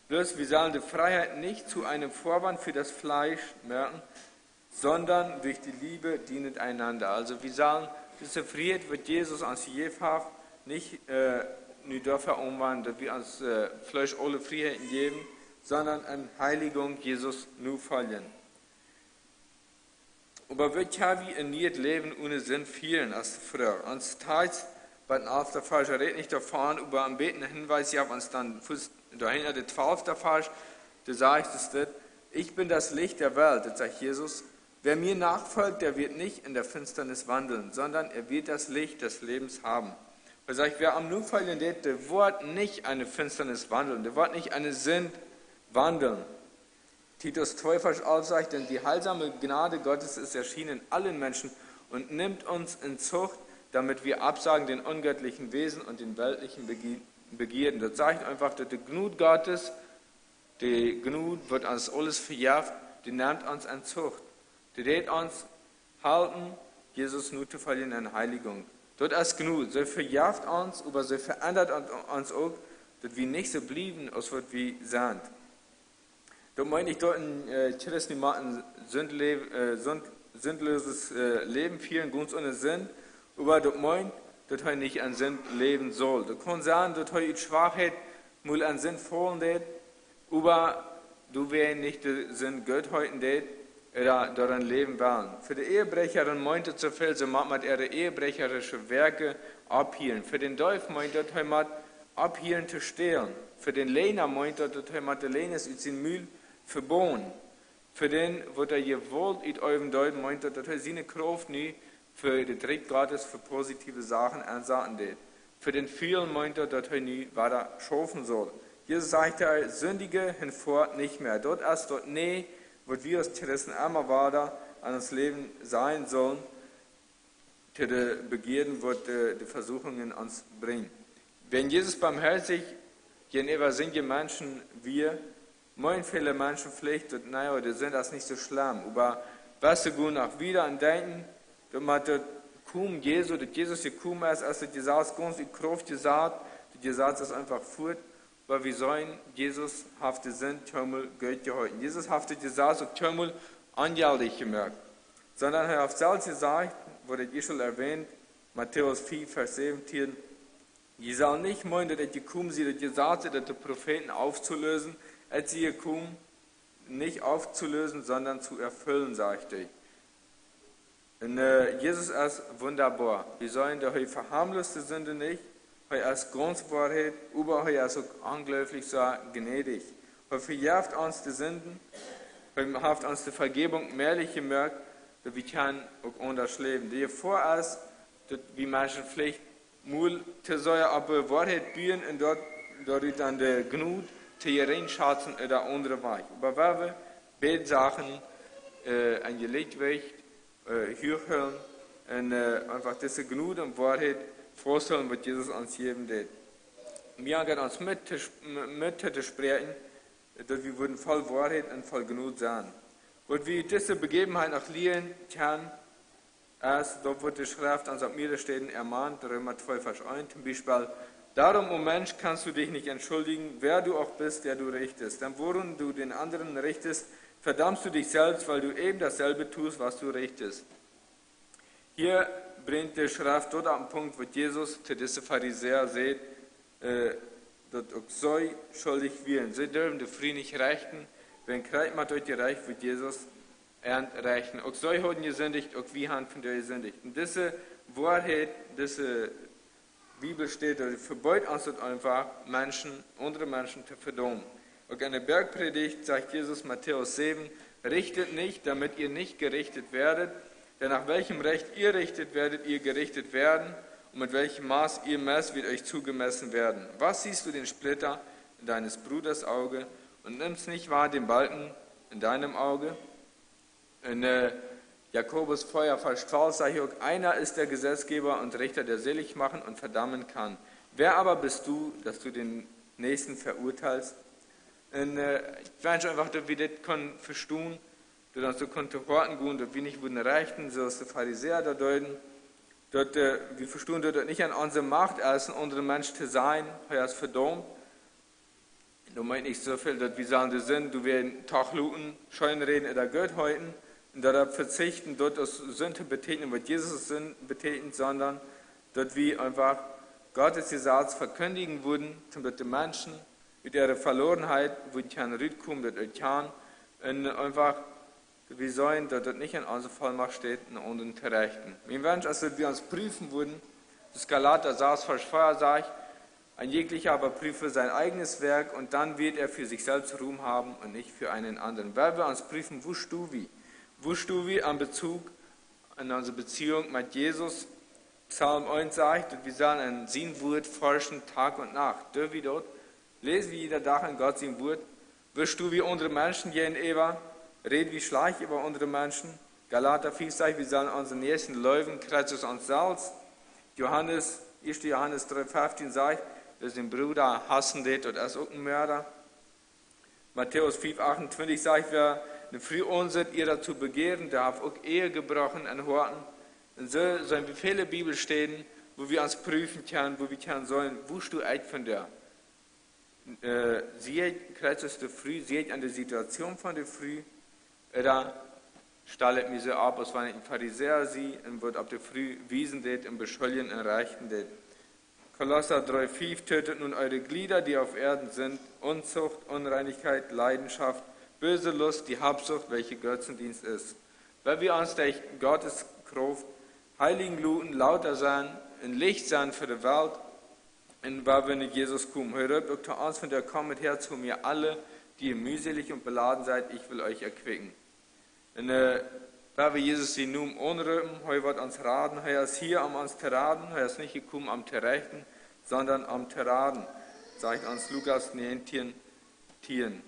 Bloß wir sollen die Freiheit nicht zu einem Vorwand für das Fleisch merken, sondern durch die Liebe dienet einander. Also wir sollen diese Freiheit, wird Jesus uns gegeben hat, nicht nur dafür umwandeln, dass wir uns Fleisch alle Freiheiten geben, sondern an Heiligung Jesus nur folgen. Aber wird ja wie in jedem Leben ohne Sinn vielen als früher. Uns teils bei den 11. Vers redet nicht davon, über einen betenden Hinweis, ich habe uns dann dahinter der 12. Vers, da sagt es das, ich bin das Licht der Welt, das sagt Jesus. Wer mir nachfolgt, der wird nicht in der Finsternis wandeln, sondern er wird das Licht des Lebens haben. Er sagt, wer am Nufallen der wird nicht eine Finsternis wandeln, der wird nicht eine Sünd wandeln. Titus 2, Vers 11 sagt, denn die heilsame Gnade Gottes ist erschienen allen Menschen und nimmt uns in Zucht, damit wir absagen den ungöttlichen Wesen und den weltlichen Begierden. Das sagt einfach, dass die Gnut Gottes, die Gnut wird uns alles verjagt, die nimmt uns in Zucht. Die lädt uns halten, Jesus nur zu verlieren in Heiligung. Dort ist Gnut, sie verjagt uns, aber sie verändert uns auch, dass wir nicht so blieben, als was wir sind. Dort meine ich, dort in Christen ein sinnloses Leben führen, ganz ohne Sinn, aber dort meint, dass er nicht an Sinn leben soll. Das kann sein, dass er die Schwachheit mal an Sinn fallen wird, aber du wirst nicht den Sinn Gott heute nicht, oder daran leben wollen. Für die Ehebrecherin meint es so viel, sie macht ihre ehebrecherische Werke abhielen. Für den Teufel meint es, er macht abhielen zu stehlen. Für den Lehner meint es, er macht der Lehner ist sein Mühl verboten. Für den, wo der gewollt in eurem Deuten meint es, dass er seine Kraft nie für den Trick Gottes für positive Sachen einsetzen wird. Für den vielen meint er, dass er nie weiter schaffen soll. Jesus sagte, Sündige hinfort nicht mehr. Dort ist dort nee, wo wir als Christen immer weiter an das Leben sein sollen, zu den Begierden, wo die Versuchungen uns bringen. Wenn Jesus barmherzig gegenüber sind die Menschen, wir, meinen viele Menschen vielleicht, naja, die sind das nicht so schlimm, aber was sie gut nach wieder und denken, dass man das kaum Jesus, dass Jesus gekommen ist, als die Saat ganz in Kraft gesagt, die Saat ist einfach fort, weil wir sollen, Jesus hafte sind, Tömmel Gott gehalten. Jesus hafte gesagt, so Tömmel anjährlich gemerkt. Sondern er hat selbst gesagt, wurde ich schon erwähnt, Matthäus 4, Vers 17, ihr soll nicht meinen, dass ihr gekommen seid, dass ihr sagt, dass die Propheten aufzulösen, als sie gekommen, nicht aufzulösen, sondern zu erfüllen, sagte ich. Und Jesus ist wunderbar. Wir sollen der verharmloste Sünde nicht, er ist Grundwahrheit, aber er ist auch unglaublich so gnädig. Er verjagt uns die Sünden, er hat uns die Vergebung mehrlich gemerkt, dass wir können auch anders leben. Die vor ist, dass wir Menschen vielleicht mal zu so eine Wahrheit bühen und dort dann die Gnut zu ihren Schatzen oder andere Weich. Aber wenn wir beide Sachen angelegt werden, hören und einfach diese Gnut und Wahrheit vorstellen, was Jesus uns geben wird. Wir haben uns mit zu sprechen, dass wir würden voll Wahrheit und voll Gnut sein. Und wir diese Begebenheit nach Lieren können, Erst, dort wird die Schrift an St. Mirresteden ermahnt, Römer 12, Vers 1 zum Beispiel. Darum, o Mensch, kannst du dich nicht entschuldigen, wer du auch bist, der du richtest. Denn worin du den anderen richtest, verdammst du dich selbst, weil du eben dasselbe tust, was du richtest. Hier bringt die Schrift dort am Punkt, wo Jesus zu diesen Pharisäern sagt, dass auch sie schuldig werden. Sie dürfen die Frieden nicht rechten, wenn kriegt man durch die Recht, wird Jesus rechnen. Auch sie haben gesündigt, auch wir haben von der gesündigt. Und diese Wahrheit, diese Bibel steht, verbeugt uns einfach, andere Menschen zu verdammen. Und in der Bergpredigt sagt Jesus, Matthäus 7, richtet nicht, damit ihr nicht gerichtet werdet, denn nach welchem Recht ihr richtet, werdet ihr gerichtet werden, und mit welchem Maß ihr messt, wird euch zugemessen werden. Was siehst du den Splitter in deines Bruders Auge und nimmst nicht wahr den Balken in deinem Auge? In Jakobus Feuer, Vers 12 sage ich auch, einer ist der Gesetzgeber und Richter, der selig machen und verdammen kann. Wer aber bist du, dass du den Nächsten verurteilst? Und ich wünsche einfach, dass wir das verstehen, dass wir horten gehen, dass wir nicht wurden rechten, so als die Pharisäer da deuten, dass wir verstehen, dass das nicht an unserer Macht ist, ein anderer Mensch zu sein, er ist verdammt. Du meinst nicht so viel, dass wir sagen, du sind, du wirst Tag looten, Scheinreden oder Gott halten, und darauf verzichten, dort das Sünde betätigen, was Jesus betätigt, sondern dass wir einfach Gottes Gesetz verkündigen würden, damit die Menschen mit ihrer Verlorenheit, wo die Herren rüberkommen, dass die Herren, und einfach, wir sollen, dass das nicht in unserer Vollmacht steht, in unseren zu rechten. Wir wünschen, dass wir uns prüfen würden, das Galater 6, Vers 4 sagt, ein jeglicher aber prüfe sein eigenes Werk, und dann wird er für sich selbst Ruhm haben und nicht für einen anderen. Weil wir uns prüfen, wo stehen wir? Wo stehen wir an Bezug an unsere Beziehung mit Jesus? Psalm 1 sagt, dass wir sollen an sein Wort forschen Tag und Nacht. Dürfen wir dort? Lesen wir jeden Tag an Gott sein Wort? Wo stehen wir unsere Menschen gegenüber? Reden wir schlecht über unsere Menschen? Galater 4 sagt, wir sollen unseren Nächsten löwen, Christus uns selbst. 1. Johannes 3,15 sagt, dass den Bruder hassen det und er ist auch ein Mörder. Matthäus 5,28 sagt, wer eine früh unset ihr dazu begehren, der hat auch Ehe gebrochen an Horten. Und so sollen wir viele Bibel stehen, wo wir uns prüfen können, wo wir können sollen, wo du eigentlich von der? Sieht Christus der Früh, sieht an der Situation von der Früh, oder stellt mir so ab, als wenn ich ein Pharisäer sie und wird ab der Früh wiesen det und beschuldigen und reichen det. Kolosser 3,5 tötet nun eure Glieder, die auf Erden sind, Unzucht, Unreinigkeit, Leidenschaft, böse Lust, die Habsucht, welche Götzendienst ist. Weil wir uns durch Gottes Kraft heiligen Luten lauter sein, ein Licht sein für die Welt, und weil wir nicht Jesus kommen. Hört auch uns von der kommet her zu mir alle, die ihr mühselig und beladen seid, ich will euch erquicken. Und weil wir Jesus sie nun anrühmen, heute wird uns raten, er ist hier, um uns zu raten, er ist nicht gekommen, um zu rechten, sondern um zu raten, sagt uns Lukas 19, Tieren.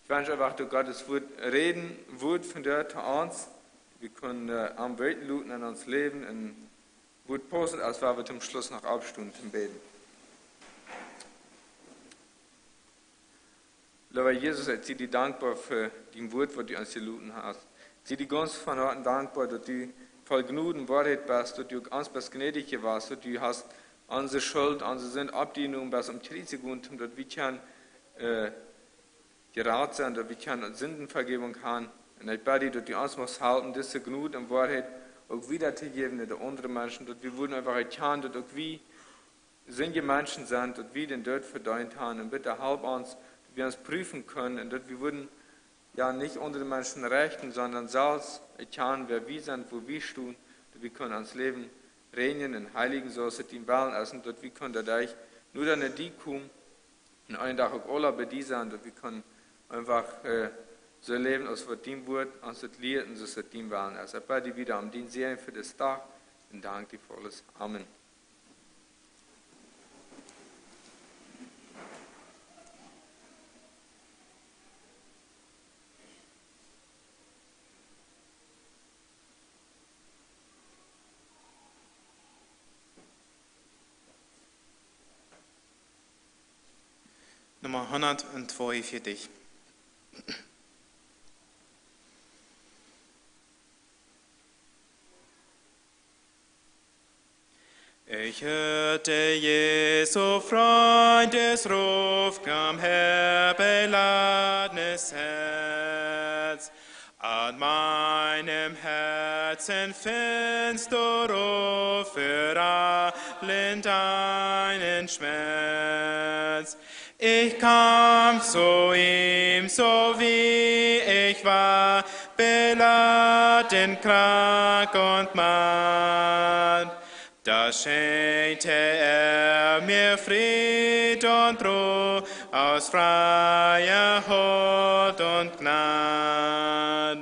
Ich wünsche einfach, dass Gottes Wort reden, Wort von der zu uns, wir können am Beten luten in uns leben, und Wort posten, als wir zum Schluss noch abstunden zum Beten. Lieber Jesus, ich bin dir dankbar für die Wort, was du uns geluten hast. Sie die ganz von Herzen dankbar, dass du voll Gnuden Wahrheit bist, dass du uns best gnädig warst, dass du hast unsere Schuld, unsere Sünd abgenommen bist, um Krieg zu gehen, dass wir können gerat sein, dass wir können Sündenvergebung haben. Und ich bitte dich, dass du uns musst halten, diese Gnuden und Wahrheit auch wiederzugeben den anderen Menschen, dass wir würden einfach erkennen, dass auch wir sinnige Menschen sind, dass wir den Tod verdient haben. Und bitte halb uns, dass wir uns prüfen können und dass wir würden ja nicht unter den Menschen rechten, sondern selbst erkennen, wer wir sind, wo wir stehen, dass wir können ans Leben reinigen und heiligen, so dass die Wahlen essen, dass wir können dadurch nur dann die kommen und einen Tag auch alle bei die sein, dass wir können einfach so leben, als wird die Wort, als das Lied und so dass die Wahlen essen. Ich bitte wieder am Dienst sehen für das Tag und danke dir für alles. Amen. Nummer 102 für dich. Ich hörte Jesu Freundesruf, kam her beladenes Herz. An meinem Herzen findst du Ruhe für allen deinen Schmerz. Ich kam zu ihm, so wie ich war, beladen, krank und matt. Da schenkte er mir Fried und Ruhe aus freier Huld und Gnad.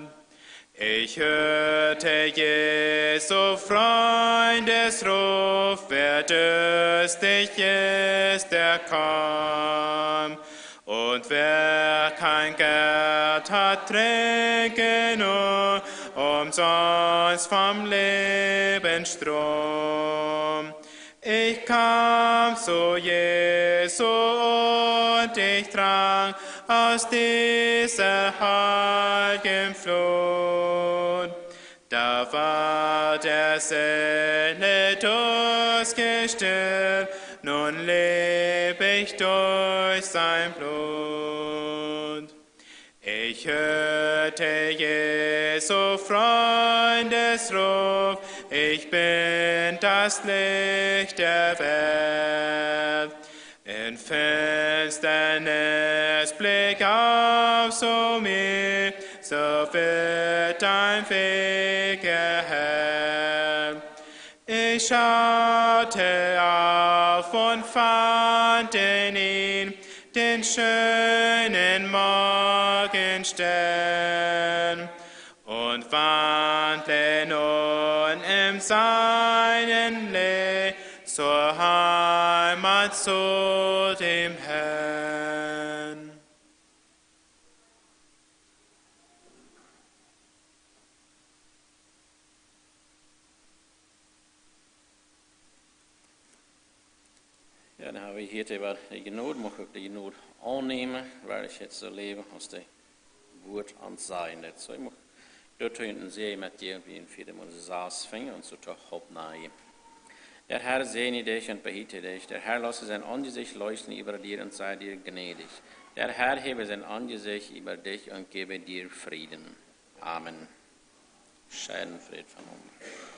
Ich hörte Jesu Freundesruf, wer dürstig ist, der komm. Und wer kein Geld hat, trinke nur umsonst vom Lebensstrom. Ich kam zu Jesu und ich trank aus dieser heiligen Flut. Da war der Seele Durst gestillt, nun leb ich durch sein Blut. Ich hörte Jesu Freundesruf, ich bin das Licht der Welt. In Finsternis blick auf zu mir, so wird dein Weg erhellt. Ich schaute auf und fand in ihm den schönen Morgenstern und wandle nun im seinen Licht zur Heimat, zu dem Herrn. Ja, dan hebben we hier über die Genade, mag ik die Genade aannemen, waar ik het zo leven als de woord aan zijn. So, ik mag dort hinten sehen mit dir, wie in vielen unserer Saas fingen und so doch Hopp nahe. Der Herr segne dich und behüte dich. Der Herr lasse sein Angesicht leuchten über dir und sei dir gnädig. Der Herr hebe sein Angesicht über dich und gebe dir Frieden. Amen. Schönen Fried von uns.